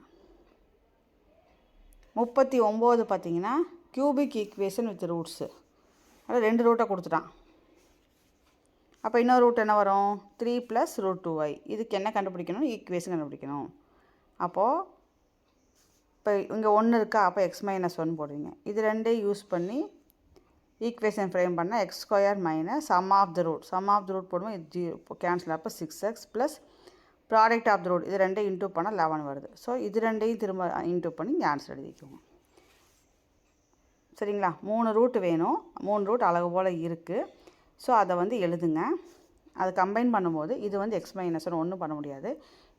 S1: 39 பார்த்திங்கன்னா கியூபிக் ஈக்குவேஷன் வித் ரூட்ஸு. அதில் 2 ரூட்டை கொடுத்துட்டான். அப்போ இன்னொரு ரூட் என்ன வரும், 3 + √2y. இதுக்கு என்ன கண்டுபிடிக்கணும், ஈக்குவேஷன் கண்டுபிடிக்கணும். அப்போது இப்போ இங்கே 1 இருக்கா, அப்போ x-1 போடுவீங்க. இது ரெண்டையும் யூஸ் பண்ணி ஈக்குவேஷன் ஃப்ரேம் பண்ணால் x² - sum of the root. Sum of the root போடுவோம், இது கேன்சல். அப்போ 6x + product of the root. இது ரெண்டையும் இன்டூ பண்ணால் 11 வருது. ஸோ இது ரெண்டையும் திரும்ப இன்டூ பண்ணி இங்கே ஆன்சர் எழுதிக்கோங்க. சரிங்களா? 3 ரூட் வேணும், 3 ரூட் அழகு போல் இருக்குது. ஸோ அதை வந்து எழுதுங்க. அதை கம்பைன் பண்ணும்போது இது வந்து x-1 ஒன்றும் பண்ண முடியாது.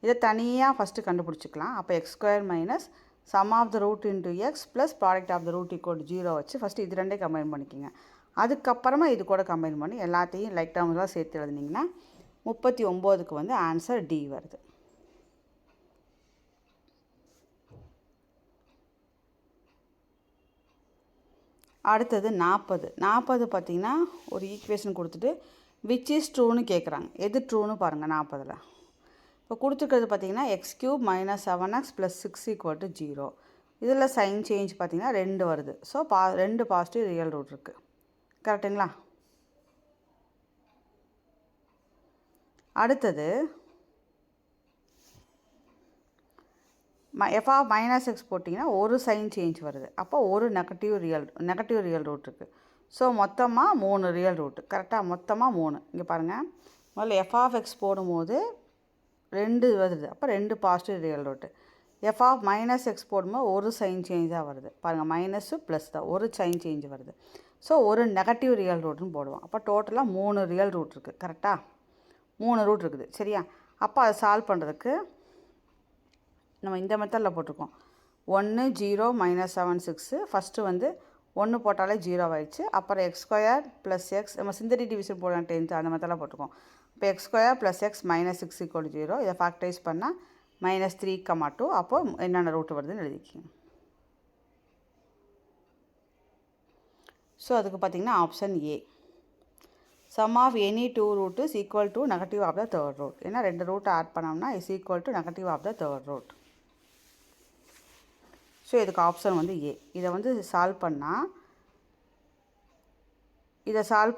S1: இதை தனியாக ஃபஸ்ட்டு கண்டுபிடிச்சிக்கலாம். அப்போ x² - sum of the root into x + product of the root = 0 வச்சு ஃபஸ்ட்டு இது ரெண்டையும் கம்பைன் பண்ணிக்கோங்க. அதுக்கப்புறமா இது கூட கம்பைன் பண்ணி எல்லாத்தையும் லைக் டேர்ம்ஸாக சேர்த்து எழுதுனீங்கன்னா 39க்கு வந்து ஆன்சர் டி வருது. அடுத்தது 40 பார்த்திங்கன்னா ஒரு ஈக்குவேஷன் கொடுத்துட்டு விச் இஸ் ட்ரூன்னு கேட்குறாங்க. எது ட்ரூன்னு பாருங்கள். 40ல் இப்போ கொடுத்துருக்கிறது பார்த்திங்கன்னா x³ - 7x + 6 = 0. இதில் சைன் சேஞ்ச் பார்த்திங்கன்னா 2 வருது. ஸோ 2 பாசிட்டிவ் ரியல் ரூட் இருக்குது. கரெக்டுங்களா? அடுத்தது f(-x) போட்டிங்கன்னா ஒரு சைன் சேஞ்ச் வருது. அப்போ ஒரு நெகட்டிவ் ரியல் ரூட் இருக்குது. ஸோ மொத்தமாக 3 ரியல் ரூட்டு. கரெக்டாக? மொத்தமாக 3. இங்கே பாருங்கள், முதல்ல f(x) போடும்போது 2 வருது. அப்போ 2 பாசிட்டிவ் ரியல் ரூட்டு. f(-x) போடும்போது ஒரு சைன் சேஞ்சாக வருது. பாருங்கள், மைனஸு ப்ளஸ் தான், ஒரு சைன் சேஞ்ச் வருது. ஸோ ஒரு நெகட்டிவ் ரியல் ரூட்டுன்னு போடுவோம். அப்போ டோட்டலாக 3 ரியல் ரூட் இருக்குது. கரெக்டாக? 3 ரூட் இருக்குது. சரியா? அப்போ அதை சால்வ் பண்ணுறதுக்கு நம்ம இந்த மெத்தடில் போட்டிருக்கோம். 1 0 -7 6. ஃபஸ்ட்டு வந்து 1 போட்டாலே 0 ஆகிடுச்சு. அப்புறம் x² + x, நம்ம சிந்தடிக் டிவிஷன் போடலாம் 10th, அந்த மெத்தடில் போட்டிருக்கோம். இப்போ x² + x - 6 = 0. இதை ஃபேக்டரைஸ் பண்ணால் -3,2. அப்போது என்னென்ன ரூட்டு வருதுன்னு எழுதிக்கிங்க. ஸோ அதுக்கு பார்த்திங்கன்னா option A. sum of any two root is equal to negative of the third root. ஏன்னா ரெண்டு ரூட் ஆட் பண்ணோம்னா is equal to negative of the third root. So இதுக்கு ஆப்ஷன் வந்து ஏ. இதை வந்து சால்வ்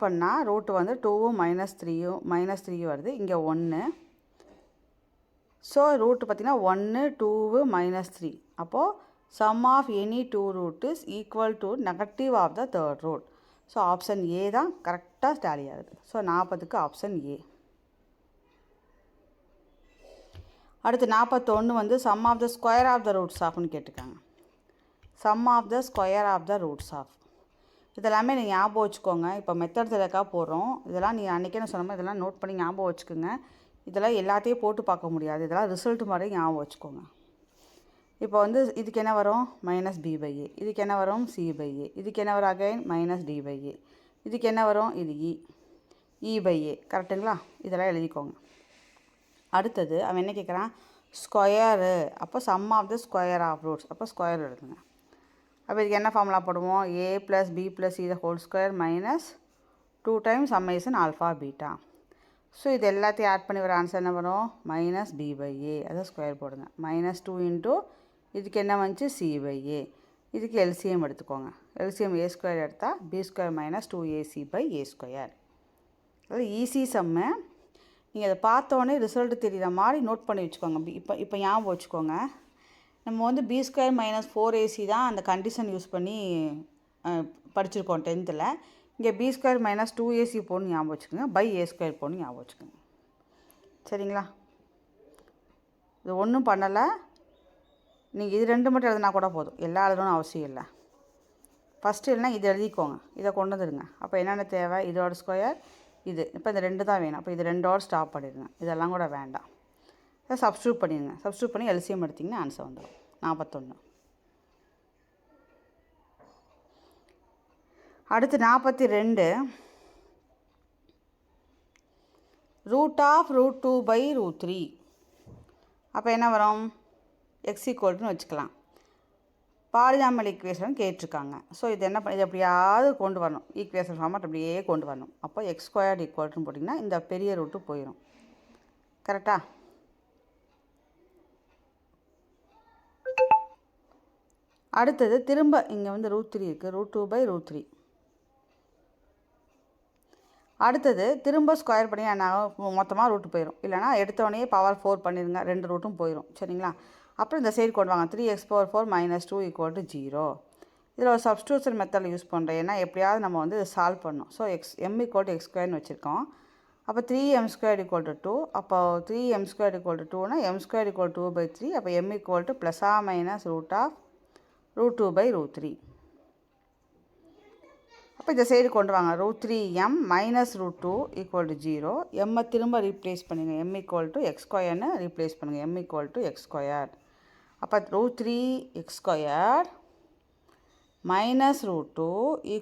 S1: பண்ணால் ரூட் வந்து 2வும் -3 வருது. இங்கே 1. ஸோ ரூட் பார்த்திங்கன்னா 1 2 -3. அப்போது sum of any two root is equal to negative of the third root. So option A தான் கரெக்டாக டேலி ஆகுது. ஸோ 40க்கு ஆப்ஷன் ஏ. அடுத்து 41 வந்து sum of the square of the roots ஆஃப்னு கேட்டிருக்காங்க. Sum of the square of the roots of இதெல்லாமே நீங்கள் ஞாபகம் வச்சுக்கோங்க. இப்போ மெத்தட் எதுக்காக போடுறோம், இதெல்லாம் நீங்கள் அன்றைக்கே நான் சொன்ன மாதிரி இதெல்லாம் நோட் பண்ணி ஞாபகம் வச்சுக்கோங்க. இதெல்லாம் எல்லாத்தையும் போட்டு பார்க்க முடியாது, இதெல்லாம் ரிசல்ட் மாதிரி ஞாபகம் வச்சுக்கோங்க. இப்போ வந்து இதுக்கு என்ன வரும் -b/a, இதுக்கு என்ன வரும் c/a, இதுக்கு என்ன வரும் அகைன் -d/a, இதுக்கு என்ன வரும் இது e/a. கரெக்டுங்களா? இதெல்லாம் எழுதிக்கோங்க. அடுத்தது அவன் என்ன கேட்குறான், ஸ்கொயரு. அப்போ sum of the square of roots. அப்போ ஸ்கொயர் எழுதுங்க. அப்போ இதுக்கு என்ன ஃபார்முலா போடுவோம், a + b + c the whole square -2 times summation alpha beta. So இது எல்லாத்தையும் ஆட் பண்ணி வர ஆன்சர் என்ன வரும் -b/a. அதை ஸ்கொயர் போடுங்க. -2 இன்ட்டு இதுக்கு என்ன வந்துச்சு c/a. இதுக்கு எல்சிஎம் எடுத்துக்கோங்க. எல்சிஎம் a² எடுத்தால் b² - 2ac/a². அதாவது ஈஸி சம்மு. நீங்கள் அதை பார்த்தோன்னே ரிசல்ட் தெரிகிற மாதிரி நோட் பண்ணி வச்சுக்கோங்க. இப்போ ஞாபகம் வச்சுக்கோங்க, நம்ம வந்து b² - 4ac தான் அந்த கண்டிஷன் யூஸ் பண்ணி படிச்சிருக்கோம் 10th. இங்கே b² - 2ac போன்னு ஞாபகம் வச்சுக்கோங்க, a² போன்னு ஞாபகம் வச்சுக்கோங்க. சரிங்களா? இது ஒன்றும் பண்ணலை. நீங்கள் இது 2 மட்டும் எழுதினா கூட போதும், எல்லா எழுதணும்னு அவசியம் இல்லை. ஃபஸ்ட்டு இல்லைனா இது எழுதிக்கோங்க, இதை கொண்டு வந்துடுங்க. அப்போ என்னென்ன தேவை, இதோட ஸ்கொயர் இது. இப்போ இந்த 2 தான் வேணும். அப்போ இது 2ஓட ஸ்டாப் பண்ணிடுங்க, இதெல்லாம் கூட வேண்டாம். இதை சப்ஸ்டியூட் பண்ணிடுங்க. சப்ஸ்டியூட் பண்ணி எல்சிஎம் எடுத்திங்கன்னா ஆன்சர் வந்துடும் 41. அடுத்து 42 √√2/√3. அப்போ என்ன வரும், x = வச்சுக்கலாம். பாலினாமியல் ஈக்குவேஷன் கேட்டிருக்காங்க. ஸோ இது என்ன இது எப்படியாவது கொண்டு வரணும், ஈக்குவேஷன் ஃபார்மேட் அப்படியே கொண்டு வரணும். அப்போ x² = போட்டிங்கன்னா இந்த பெரிய ரூட்டு போயிடும். கரெக்டா? அடுத்தது திரும்ப இங்கே வந்து √3 இருக்குது, √2/√3. அடுத்தது திரும்ப ஸ்கொயர் பண்ணி மொத்தமாக ரூட்டு போயிடும். இல்லைனா எடுத்தவொடனே பவர் 4 பண்ணிடுங்க, 2 ரூட்டும் போயிடும். சரிங்களா? அப்புறம் இந்த சைடு கொண்டு வாங்க, 3x⁴ - 2 = 0. இதில் ஒரு சப்ஸ்டியூஷன் மெத்தட் யூஸ் பண்ணுறேன், ஏன்னா எப்படியாவது நம்ம வந்து சால்வ் பண்ணணும். ஸோ m = x² வச்சுருக்கோம். அப்போ 3m² = 2. அப்போ 3m² = 2னா m² = 2/3. அப்போ m = ±√2/√3. அப்போ இந்த சைடு கொண்டு வாங்க, √3m - √2 = 0. m திரும்ப ரீப்ளேஸ் பண்ணுங்கள், m = x²ன்னு ரீப்ளேஸ் பண்ணுங்கள், m = x². அப்போ √3x² - √2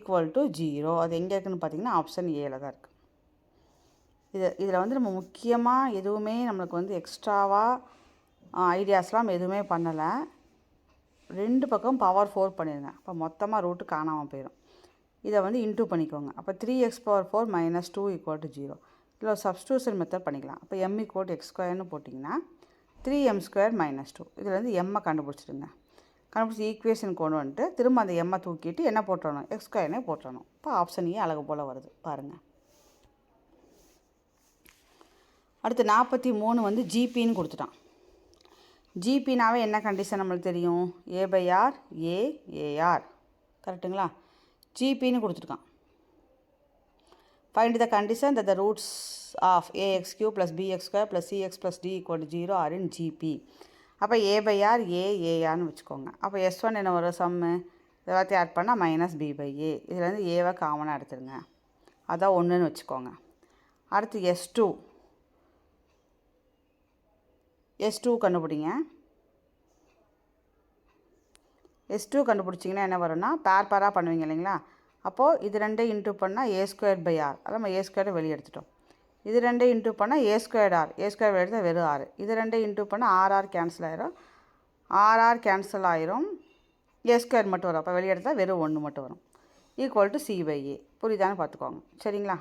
S1: = 0. அது எங்கே இருக்குதுன்னு பார்த்தீங்கன்னா ஆப்ஷன் ஏல தான் இருக்குது. இதில் வந்து நம்ம முக்கியமாக எதுவுமே நம்மளுக்கு வந்து எக்ஸ்ட்ராவாக ஐடியாஸ்லாம் எதுவுமே பண்ணலை. 2 பக்கம் பவர் 4 பண்ணிடுங்க. அப்போ மொத்தமாக ரூட்டு காணாமல் போயிடும். இதை வந்து இன்டூ பண்ணிக்கோங்க. அப்போ 3x⁴ - 2 = 0. இதில் ஒரு சப்ஸ்டியூஷன் மெத்தட் பண்ணிக்கலாம். அப்போ m = x²ன்னு போட்டிங்கன்னா 3m² - 2. இதில் வந்து m கண்டுபிடிச்சிடுங்க. கண்டுபிடிச்சி ஈக்குவேஷன் கொண்டு வந்துட்டு திரும்ப அந்த m தூக்கிட்டு என்ன போட்டுறணும், x²னே போட்டுறணும். இப்போ ஆப்ஷன் ஏ அழகு போல் வருது பாருங்கள். அடுத்து 43 வந்து ஜிபின்னு கொடுத்துட்டான். ஜிபினாவே என்ன கண்டிஷன் நம்மளுக்கு தெரியும், a/r a/ar. கரெக்டுங்களா? ஜிபின்னு கொடுத்துருக்கான். Find the condition that the roots of ax³ + bx² + cx + d = 0 are in GP. அப்போ a/r a/arன்னு வச்சுக்கோங்க. அப்போ s1 என்ன வரும், சம்மு எல்லாத்தையும் ஆட் பண்ணால் -b/a. இதுலேருந்து ஏவை காமனாக எடுத்துருங்க, அதான் 1ன்னு வச்சுக்கோங்க. அடுத்து s2 கண்டுபிடிங்க. s2 கண்டுபிடிச்சிங்கன்னா என்ன வரும்னா பேராக பண்ணுவீங்க இல்லைங்களா? அப்போது இது 2 இன்ட்டு பண்ணால் a²/r. அதான் நம்ம a² வெளியே எடுத்துட்டோம். இது 2 இன்ட்டு பண்ணால் a²r. a² வெளியே எடுத்தால் வெறும் 6. இது 2 இன்ட்டு பண்ணால் r கேன்சல் ஆயிரும், r கேன்சல் ஆயிரும், a² மட்டும் வரும். அப்போ வெளியே எடுத்தால் வெறும் 1 மட்டும் வரும். = c/a. புரியுதான்னு பார்த்துக்கோங்க. சரிங்களா?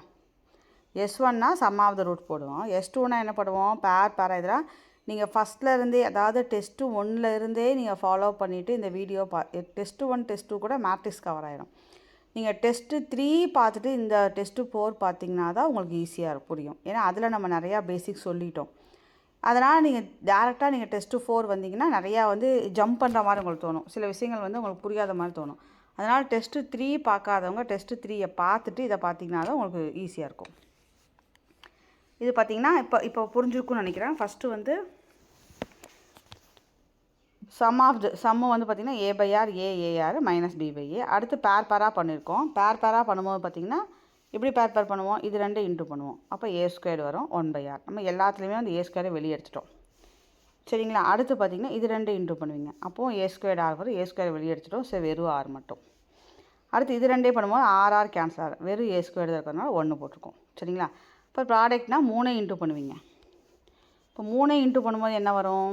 S1: S1னா சம் ஆஃப் த ரூட் போடுவோம். S2னா என்ன பண்ணுவோம், பேரா இதெல்லாம் நீங்கள் ஃபஸ்ட்லேருந்தே, அதாவது டெஸ்ட்டு 1லேருந்தே நீங்கள் ஃபாலோ பண்ணிவிட்டு இந்த வீடியோ டெஸ்ட்டு 1 டெஸ்ட் 2 கூட மேட்ரிக்ஸ் கவர் ஆகிடும். நீங்கள் டெஸ்ட்டு 3 பார்த்துட்டு இந்த டெஸ்ட்டு 4 பார்த்தீங்கன்னா தான் உங்களுக்கு ஈஸியாக புரியும். ஏன்னா அதில் நம்ம நிறையா பேசிக்ஸ் சொல்லிட்டோம். அதனால் நீங்கள் டேரெக்டாக நீங்கள் டெஸ்ட்டு 4 வந்தீங்கன்னா நிறையா ஜம்ப் பண்ணுற மாதிரி உங்களுக்கு தோணும். சில விஷயங்கள் உங்களுக்கு புரியாத மாதிரி தோணும். அதனால் டெஸ்ட்டு 3 பார்க்காதவங்க டெஸ்ட்டு 3யை பார்த்துட்டு இதை பார்த்தீங்கன்னா தான் உங்களுக்கு ஈஸியாக இருக்கும். இது பார்த்தீங்கன்னா இப்போ புரிஞ்சிருக்கும்னு நினைக்கிறேன். ஃபஸ்ட்டு சம்மு பார்த்திங்கன்னா A/R AAR மைனஸ் B/A. அடுத்து பேராக பண்ணியிருக்கோம். பேராக பண்ணும்போது பார்த்திங்கன்னா எப்படி பேர் பண்ணுவோம், இது 2 இன்ட்டு பண்ணுவோம். அப்போ A² வரும் 1/R. நம்ம எல்லாத்துலேயுமே A² வெளியே எடுத்துட்டோம். சரிங்களா. அடுத்து பார்த்திங்கன்னா இது 2 இன்ட்டு பண்ணுவீங்க. அப்போது A² வரும். A² வெளியே எடுத்துட்டோம். சரி, வெறும் R மட்டும். அடுத்து இது 2 பண்ணும்போது RR கேன்சல் ஆகும். வெறும் A² இருக்கிறதுனால 1 போட்டிருக்கோம். சரிங்களா. இப்போ ப்ராடக்ட்னால் 3 இன்ட்டு பண்ணுவீங்க. இப்போ 3 இன்ட்டு பண்ணும்போது என்ன வரும்,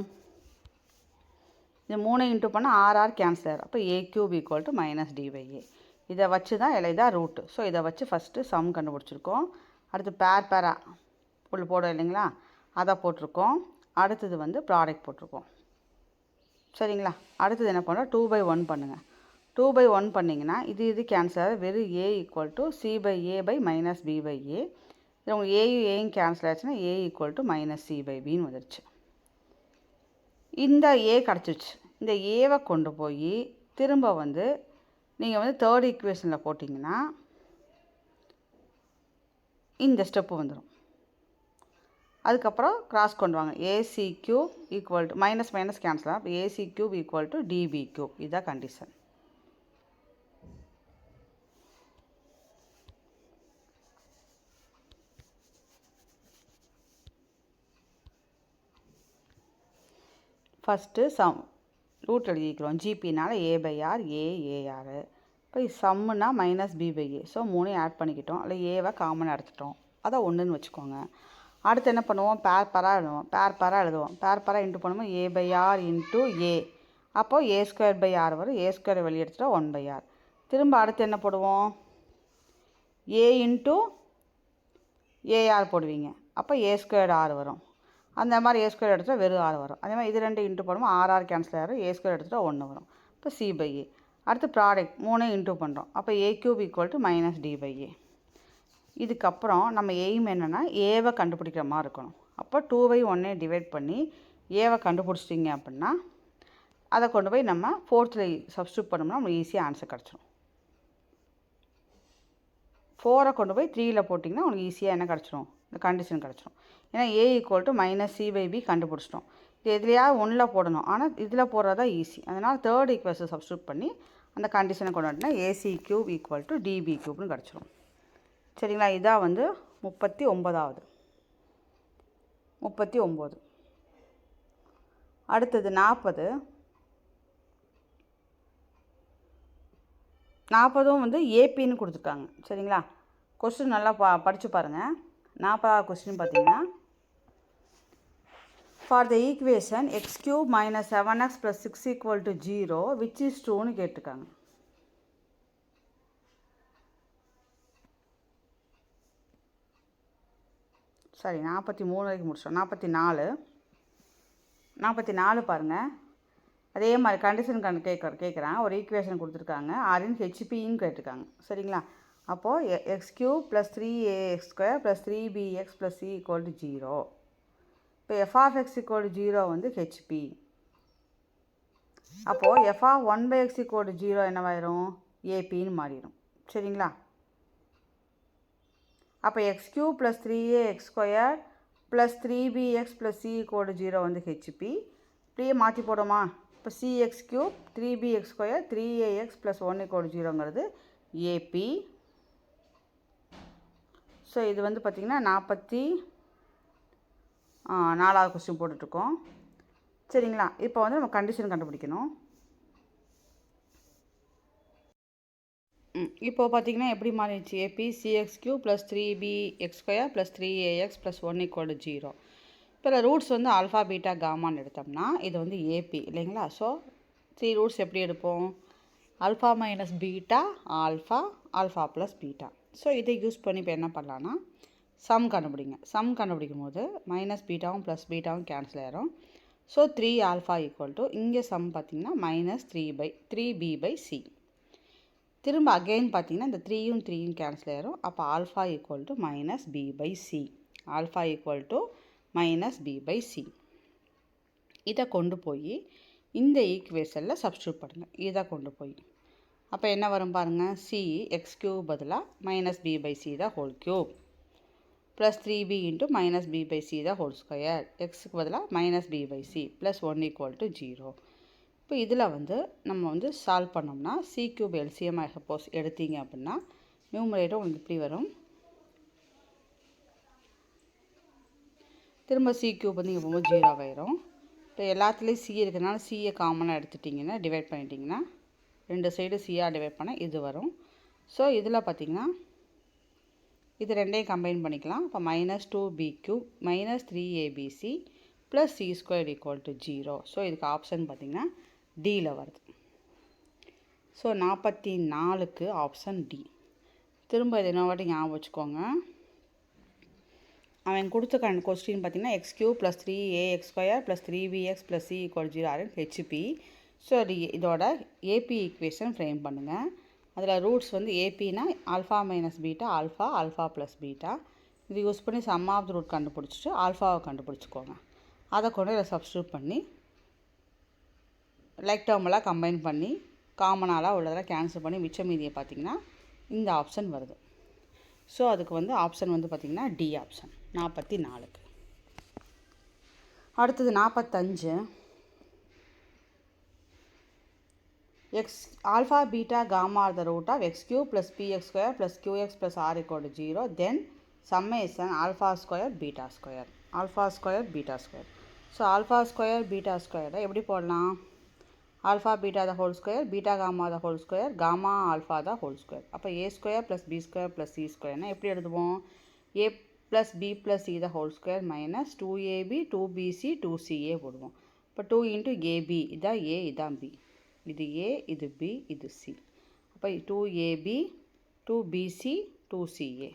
S1: இது 3 இன்ட்டு பண்ணால் RR கேன்சல். அப்போ A³ மைனஸ் D/A. இதை வச்சு தான் இதான் ரூட்டு. ஸோ இதை வச்சு ஃபஸ்ட்டு சம் கண்டுபிடிச்சிருக்கோம். அடுத்து பேரா போடும் இல்லைங்களா, அதை போட்டிருக்கோம். அடுத்தது ப்ராடக்ட் போட்டிருக்கோம். சரிங்களா. அடுத்தது என்ன பண்ணுறோம், 2/1 பண்ணுங்கள். 2/1 பண்ணிங்கன்னா இது கேன்சல். வெறும் A C/A மைனஸ் B/A. இது உங்களுக்கு ஏயும் கேன்சல் ஆச்சுன்னா A மைனஸ் C/Bன்னு வந்துடுச்சு. இந்த A கிடச்சிச்சு. இந்த ஏவை கொண்டு போய் திரும்ப நீங்கள் தேர்ட் ஈக்குவேஷனில் போட்டிங்கன்னா இந்த ஸ்டெப்பு வந்துடும். அதுக்கப்புறம் கிராஸ் கொண்டு வாங்க. AC³ minus cancel. அப்போ AC³ DB³. இதுதான் கண்டிஷன். ஃபஸ்ட்டு சம் ரூட் எழுதிக்கிறோம். ஜிபினால் A/R AAR. இப்போ சம்முன்னா மைனஸ் B/A. ஸோ 3 ஆட் பண்ணிக்கிட்டோம். இல்லை ஏவை காமனாக எடுத்துட்டோம். அதை 1ன்னு வச்சுக்கோங்க. அடுத்து என்ன பண்ணுவோம், பேராக எழுதுவோம். பேராக இன்ட்டு பண்ணும்போது A/R இன்ட்டு A. அப்போது A²/R வரும். A² வெளியே எடுத்துட்டா 1/R. திரும்ப அடுத்து என்ன போடுவோம், A இன்ட்டு AR போடுவீங்க. அப்போ A²R வரும். அந்த மாதிரி A² எடுத்தால் வெறும் R வரும். அதே மாதிரி இது 2 இன்ட்டு பண்ணுவோம். RR கேன்சல் ஆகிடும். A² எடுத்துகிட்டா 1 வரும். இப்போ C/A. அடுத்து ப்ராடக்ட் 3 இன்ட்டு பண்ணுறோம். அப்போ A³ மைனஸ் D/A. இதுக்கப்புறம் நம்ம எய்ம் என்னென்னா ஏவை கண்டுபிடிக்கிற மாதிரி இருக்கணும். அப்போ 2/1 டிவைட் பண்ணி ஏவை கண்டுபிடிச்சிட்டிங்க அப்படின்னா அதை கொண்டு போய் நம்ம 4th சப்ஸ்டியூட் பண்ணோம்னா நம்மளுக்கு ஈஸியாக ஆன்சர் கிடச்சிடும். 4 கொண்டு போய் 3ல் போட்டிங்கன்னா உங்களுக்கு ஈஸியாக என்ன கிடச்சிடும், இந்த கண்டிஷன் கிடச்சிடும். ஏன்னா A மைனஸ் C/B கண்டுபிடிச்சிட்டோம். இது எதுலையாவது 1ல் போடணும். ஆனால் இதில் போடுறதா ஈஸி. அதனால் தேர்ட் ஈக்குவேஷன் சப்ஸ்டியூட் பண்ணி அந்த கண்டிஷனை கொண்டு வந்துட்டுனா AC³ DB³ கிடச்சிடும். சரிங்களா. இதான் 39வது. 39. அடுத்தது 40. 40ம் ஏபின்னு கொடுத்துருக்காங்க. சரிங்களா. கொஸ்டின் நல்லா படித்து பாருங்கள். 40வது கொஸ்டின் பார்த்தீங்கன்னா, for the equation x³ minus 7x + 6 = 0 which is ட்ரூன்னு கேட்டிருக்காங்க. சரி, 43 வரைக்கும் முடிச்சோம். 44 பாருங்கள். அதே மாதிரி கண்டிஷன் கேட்குறாங்க. ஒரு ஈக்குவேஷன் கொடுத்துருக்காங்க. ஆரின் ஹெச்பின்னு கேட்டிருக்காங்க. சரிங்களா. அப்போது x³ + 3ax² + 3bx + c = 0. இப்போ f(x) = 0 ஹெச்பி. அப்போது f(1/x) = 0 என்னவாயிரும், ஏபின்னு மாறிடும். சரிங்களா. அப்போ x³ + 3ax² + 3bx + c = 0 HP. இப்படியே மாற்றி போடுமா. இப்போ cx³ 3bx² 3ax + 1 = 0ங்கிறது AB. So இது பார்த்திங்கன்னா 44வது கொஸ்டின் போட்டுட்ருக்கோம். சரிங்களா. இப்போ நம்ம கண்டிஷன் கண்டுபிடிக்கணும். இப்போது பார்த்திங்கன்னா எப்படி மாறிடுச்சு, ஏபி cx³ + 3bx² + 3ax + 1 = 0. இப்போ ரூட்ஸ் ஆல்ஃபா பீட்டா காமான்னு எடுத்தோம்னா இது ஏபி இல்லைங்களா. ஸோ 3 ரூட்ஸ் எப்படி எடுப்போம், alpha minus beta alpha, alpha plus beta. So இதை யூஸ் பண்ணி இப்போ என்ன பண்ணலான்னா சம் கண்டுபிடிங்க. சம் கண்டுபிடிக்கும் போது மைனஸ் பீட்டாவும் ப்ளஸ் பீட்டாவும் கேன்சல் ஆயிரும். ஸோ 3 ஆல்ஃபா ஈக்குவல் டு இங்கே சம் பார்த்திங்கன்னா மைனஸ் 3b/c. திரும்ப அகெயின் பார்த்திங்கன்னா இந்த 3யும் 3யும் கேன்சல் ஆயிரும். அப்போ alpha equal to minus b/c. Alpha equal to minus b/c. இதை கொண்டு போய் இந்த ஈக்குவேஷனில் சப்ஸ்டியூட் பண்ணுங்கள். இதை கொண்டு போய் அப்போ என்ன வரும் பாருங்கள், c x³ பதிலாக மைனஸ் b/c தான் whole cube plus 3b into minus b/c தான் ஹோல் ஸ்கொயர், எக்ஸுக்கு பதிலாக மைனஸ் b/c ப்ளஸ் 1 = 0. இப்போ இதில் நம்ம சால்வ் பண்ணோம்னா c³ எல்சிஎம்மாக சப்போஸ் எடுத்தீங்க அப்படின்னா நியூமரேட்டர் உங்களுக்கு இப்படி வரும். திரும்ப c³ இங்கே போகும்போது 0 ஆயிரும். இப்போ எல்லாத்துலேயும் c இருக்கிறதுனால c-யை காமனாக எடுத்துட்டிங்கன்னா டிவைட் பண்ணிட்டீங்கன்னா ரெண்டு சைடு c-யாக டிவைட் பண்ணால் இது வரும். ஸோ இதில் பார்த்திங்கன்னா இது ரெண்டையும் கம்பைன் பண்ணிக்கலாம். அப்போ minus 2b³ minus 3abc plus c² = 0. So இதுக்கு ஆப்ஷன் பார்த்திங்கன்னா டியில் வருது. ஸோ 44க்கு ஆப்ஷன் டி. திரும்ப இது என்ன வாட்டி ஞாபகம் வச்சுக்கோங்க. அவன் கொடுத்த கொஸ்டின் பார்த்திங்கன்னா x³ + 3ax² + 3bx + c = 0 are HP. So இதோட ஏபி ஈக்குவேஷன் ஃப்ரேம் பண்ணுங்கள். அதில் ரூட்ஸ் ஏபினா alpha minus beta, alpha plus beta. இது யூஸ் பண்ணி சம் ஆஃப் த ரூட் கண்டுபிடிச்சிட்டு ஆல்ஃபாவை கண்டுபிடிச்சிக்கோங்க. அதை கொண்டு இதை சப்ஸ்டியூட் பண்ணி லைக் டேர்மெல்லாம் கம்பைன் பண்ணி காமனாலாக உள்ளதெல்லாம் கேன்சல் பண்ணி மிச்ச மீதியை பார்த்திங்கன்னா இந்த ஆப்ஷன் வருது. ஸோ அதுக்கு ஆப்ஷன் பார்த்திங்கன்னா டி ஆப்ஷன் 44க்கு. அடுத்தது 45. alpha beta gamma are the root of x³ + px² + qx + r = 0. Then summation alpha square beta square. So alpha square beta square எப்படி போடலாம்? alpha beta the whole square, beta gamma the whole square, gamma alpha the whole square. அப்போ a square + b square + c square எப்படி எழுதுவோம்? a + b + c the whole square minus 2ab 2bc 2ca போடுவோம். இப்போ 2 × ab இதான் a இதான் b. இது a இது b இது c. அப்போ 2ab 2bc 2ca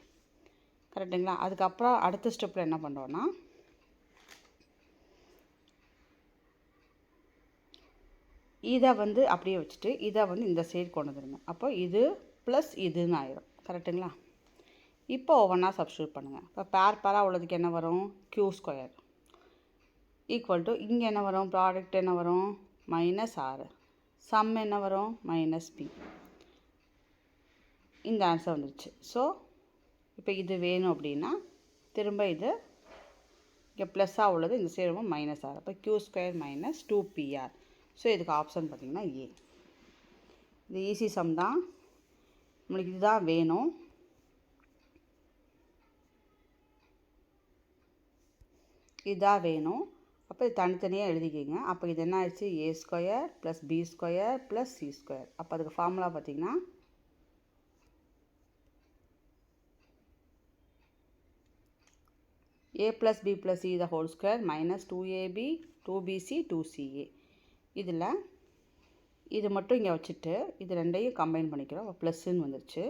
S1: கரெக்டுங்களா? அதுக்கப்புறம் அடுத்த ஸ்டெப்பில் என்ன பண்ணுறோன்னா இதை அப்படியே வச்சுட்டு இதை இந்த சைடு கொண்டு வந்துடுங்க. அப்போ இது ப்ளஸ் இதுன்னு ஆயிரும். கரெக்டுங்களா? இப்போ ஒவ்வொன்றா சப்ஸ்டியூட் பண்ணுங்கள். இப்போ பேராக உள்ளதுக்கு என்ன வரும்? q² ஈக்குவல் டு இங்கே என்ன வரும்? ப்ராடக்ட் என்ன வரும்? மைனஸ் 6. சம் என்ன வரும்? Minus B. இந்த ஆன்சர் வந்துருச்சு. ஸோ இப்போ இது வேணும் அப்படின்னா திரும்ப இது இங்கே ப்ளஸ்ஸாக உள்ளது இந்த சைடு மைனஸ் 6. அப்போ q² - 2pr. ஸோ இதுக்கு ஆப்ஷன் பார்த்திங்கன்னா ஏ. இது ஈஸி சம் தான். நம்மளுக்கு இதுதான் வேணும். இதுதான் வேணும். அப்போ இது தனித்தனியாக எழுதிக்கிங்க. அப்போ இது என்ன ஆயிடுச்சு? a² + b² + c². அப்போ அதுக்கு ஃபார்முலா பார்த்திங்கன்னா a + b + c the whole square minus 2ab 2bc 2ca. இதில் இது மட்டும் இங்கே வச்சுட்டு இது ரெண்டையும் கம்பைன் பண்ணிக்கிறோம். ப்ளஸ்ன்னு வந்துருச்சு.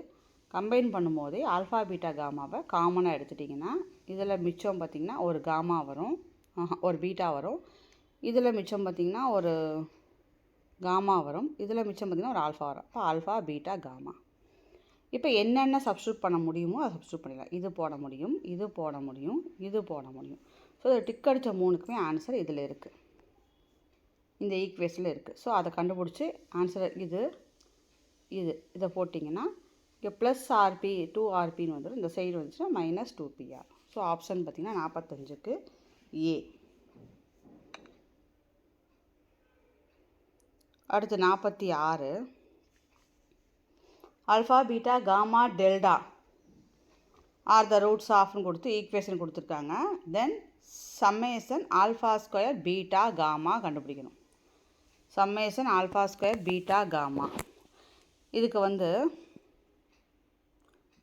S1: கம்பைன் பண்ணும்போதே ஆல்ஃபா பீட்டா காமாவை காமனாக எடுத்துட்டிங்கன்னா இதில் மிச்சம் பார்த்திங்கன்னா ஒரு காமா வரும், ஒரு பீட்டா வரும். இதில் மிச்சம் பார்த்திங்கன்னா ஒரு காமா வரும். இதில் மிச்சம் பார்த்திங்கன்னா ஒரு ஆல்ஃபா வரும். இப்போ ஆல்ஃபா பீட்டா காமா. இப்போ என்னென்ன சப்ஸ்டியூட் பண்ண முடியுமோ அதை சப்ஸ்டியூட் பண்ணிடலாம். இது போட முடியும், இது போட முடியும், இது போட முடியும். ஸோ இதை டிக் அடித்த மூணுக்குமே ஆன்சர் இதில் இருக்குது, இந்த ஈக்குவேஷனில் இருக்குது. ஸோ அதை கண்டுபிடிச்சி ஆன்சர் இதை போட்டிங்கன்னா இங்கே ப்ளஸ் ஆர்பி 2rpன்னு வந்துடும். இந்த சைடு வந்துச்சுன்னா மைனஸ் 2pr. ஸோ ஆப்ஷன் பார்த்திங்கன்னா 45க்கு ஏ. அடுத்து 46. Alpha beta gamma delta are the roots ஆஃப்னு கொடுத்து ஈக்குவேஷன் கொடுத்துருக்காங்க. தென் சம்மேஷன் α² பீட்டா காமா கண்டுபிடிக்கணும். Summation α² beta gamma. இதுக்கு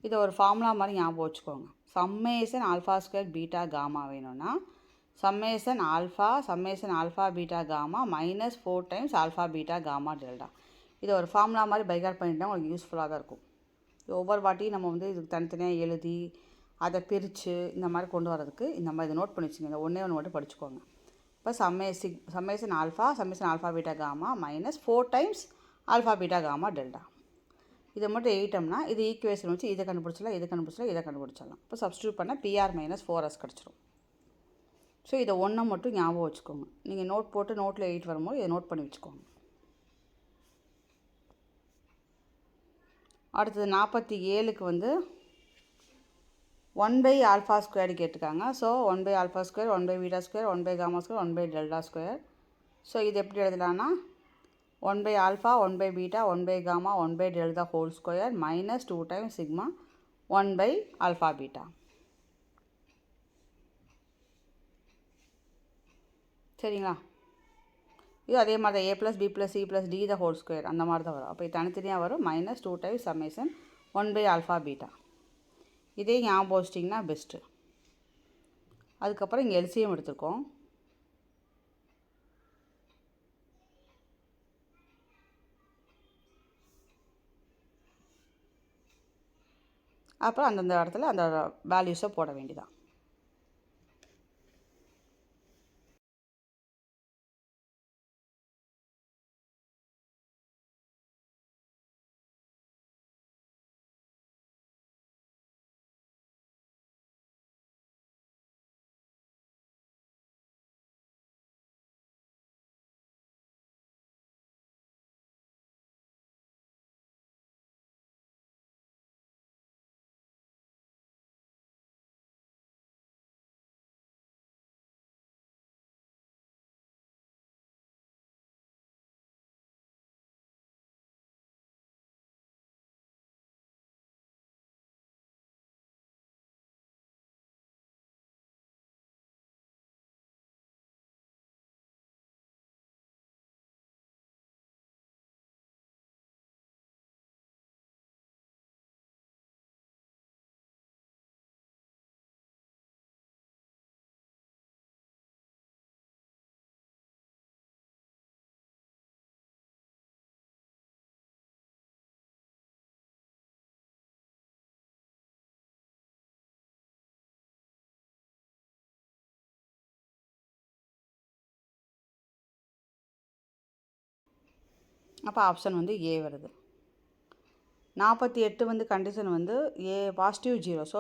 S1: இதை ஒரு ஃபார்முலா மாதிரி ஞாபகம் வச்சுக்கோங்க. சம்மேஷன் α² பீட்டா காமா வேணும்னா summation alpha beta gamma -4 times alpha beta gamma delta. இதை ஒரு ஃபார்முலா மாதிரி பைகாட் பண்ணிட்டா உங்களுக்கு யூஸ்ஃபுல்லாக தான் இருக்கும். ஒவ்வொரு வாட்டியும் நம்ம இதுக்கு தனித்தனியாக எழுதி அதை பிரித்து இந்த மாதிரி கொண்டு வரதுக்கு இந்த மாதிரி இதை நோட் பண்ணி வச்சுங்க. இந்த ஒன்றே ஒன்று மட்டும் படிச்சுக்கோங்க. இப்போ summation alpha beta gamma minus 4 times alpha beta gamma delta. இதை மட்டும் எழுதிட்டோம்னா இது ஈக்குவேஷன் வச்சு இதை கண்டுபிடிச்சிடலாம். இப்போ சப்ஸ்டியூட் பண்ணால் PR மைனஸ் 4S கிடச்சிரும். ஸோ இதை ஒன்றை மட்டும் ஞாபகம் வச்சுக்கோங்க. நீங்கள் நோட் போட்டு நோட்டில் எழுதிட்டு வரும்போது இதை நோட் பண்ணி வச்சுக்கோங்க. அடுத்தது 47க்கு வந்து 1/α² கேட்டிருக்காங்க. ஸோ 1/α², 1/β², 1/γ², 1/δ². ஸோ இது எப்படி எழுதலான்னா 1/α, 1/β, 1/γ, 1/δ whole square minus 2 times sigma 1/α/β. சரிங்களா? இது அதே மாதிரி தான் a + b + c + d the whole square அந்த மாதிரி தான் வரும். அப்போ இது தனித்தனியாக வரும் மைனஸ் 2 டைம்ஸ் சம்மேஷன் 1/α/β. இதே ஞாபகம் வச்சிட்டிங்கன்னா பெஸ்ட்டு. அதுக்கப்புறம் இங்கே எல்சிஎம் எடுத்துருக்கோம். அப்புறம் அந்தந்த இடத்துல அந்த வேல்யூஸை போட வேண்டியதான். அப்போ ஆப்ஷன் வந்து ஏ வருது. 48 வந்து கண்டிஷன் வந்து ஏ பாசிட்டிவ் 0. ஸோ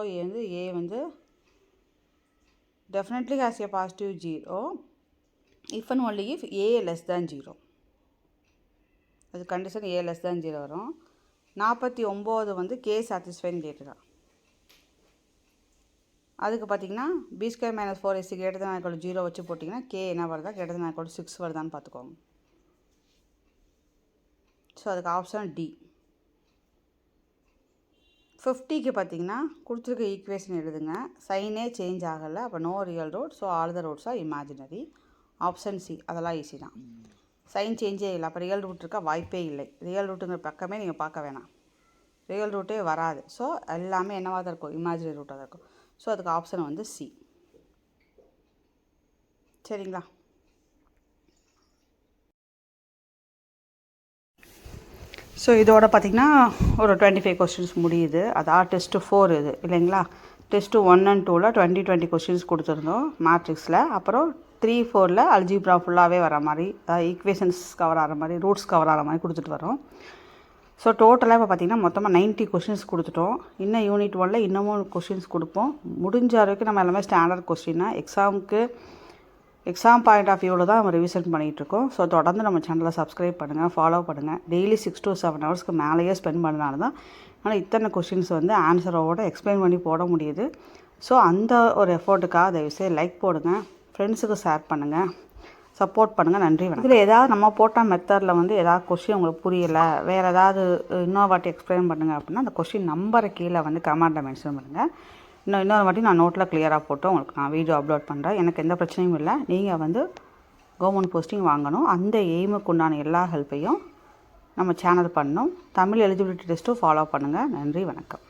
S1: ஏ வந்து definitely has a positive 0 if and only if a less than 0. அது கண்டிஷன் a less than 0 வரும். 49 வந்து k சாட்டிஸ்ஃபைன்னு கேட்டுருக்கான். அதுக்கு பார்த்தீங்கன்னா b² - 4ac ≥ 0 வச்சு போட்டிங்கன்னா k என்ன வருதா ≥ 6 வருதான்னு பார்த்துக்கோங்க. ஸோ அதுக்கு ஆப்ஷன் டி. 50க்கு பார்த்தீங்கன்னா கொடுத்துருக்க ஈக்குவேஷன் எழுதுங்க. சைனே சேஞ்ச் ஆகலை. அப்போ no real root. So all the roots are imaginary. Option C. அதெல்லாம் ஈஸி தான். சைன் சேஞ்சே இல்லை. அப்போ ரியல் ரூட் இருக்க வாய்ப்பே இல்லை. ரியல் ரூட்டுங்கிற பக்கமே நீங்கள் பார்க்க வேணாம். ரியல் ரூட்டே வராது. ஸோ எல்லாமே என்னவாக தான் இருக்கும், இமேஜினரி ரூட்டாக தான் இருக்கும். ஸோ அதுக்கு ஆப்ஷன் வந்து சி. சரிங்களா? ஸோ இதோட பார்த்திங்கன்னா ஒரு 25 கொஸ்டின்ஸ் முடியுது. அதான் டெஸ்ட்டு 4 இது இல்லைங்களா? டெஸ்ட்டு 1 and 2ல் 20 கொஸ்டின்ஸ் கொடுத்துருந்தோம் மேட்ரிக்ஸில். அப்புறம் 3, 4ல் அல்ஜிப்ரா ஃபுல்லாகவே வர மாதிரி, ஈக்குவேஷன்ஸ் கவர் ஆகிற மாதிரி, ரூட்ஸ் கவர் ஆகிற மாதிரி கொடுத்துட்டு வரோம். ஸோ டோட்டலாக இப்போ பார்த்திங்கன்னா மொத்தமாக 90 கொஸ்டின்ஸ் கொடுத்துட்டோம். இன்னும் யூனிட் 1ல் இன்னமும் கொஸ்டின்ஸ் கொடுப்போம். முடிஞ்ச வரைக்கும் நம்ம எல்லாமே ஸ்டாண்டர்ட் கொஸ்டின்னா எக்ஸாம் பாயிண்ட் ஆஃப் வியூவில் தான் நம்ம ரிவிஷன் பண்ணிகிட்ருக்கோம். ஸோ தொடர்ந்து நம்ம சேனலை சப்ஸ்கிரைப் பண்ணுங்கள், ஃபாலோ பண்ணுங்கள். டெய்லி 6 to 7 ஹவர்ஸ்க்கு மேலேயே ஸ்பெண்ட் பண்ணனால தான் ஆனால் இத்தனை கொஸ்டின்ஸ் வந்து ஆன்சரோடு எக்ஸ்பிளைன் பண்ணி போட முடியுது. ஸோ அந்த ஒரு எஃபோர்ட்டுக்காக தயவுசெய்து லைக் போடுங்க, ஃப்ரெண்ட்ஸுக்கு ஷேர் பண்ணுங்கள், சப்போர்ட் பண்ணுங்கள். நன்றி வணக்கம். இதில் ஏதாவது நம்ம போட்ட மெத்தடில் வந்து ஏதாவது கொஸ்டின் உங்களுக்கு புரியலை, வேறு ஏதாவது இன்னொரு வாட்டி எக்ஸ்பிளைன் பண்ணுங்கள் அப்படின்னா அந்த கொஸ்டின் நம்பரை கீழே வந்து கமெண்ட்டில் மென்ஷன் பண்ணுங்கள். இன்னொரு வாட்டி நான் நோட்டில் கிளியராக போட்டு உங்களுக்கு நான் வீடியோ அப்லோட் பண்ணுறேன். எனக்கு எந்த பிரச்சனையும் இல்லை. நீங்கள் வந்து கவர்மெண்ட் போஸ்டிங் வாங்கணும், அந்த எய்முக்கு உண்டான எல்லா ஹெல்ப்பையும் நம்ம சேனல் பண்ணணும். தமிழ் எலிஜிபிலிட்டி டெஸ்ட்டும் ஃபாலோ பண்ணுங்கள். நன்றி வணக்கம்.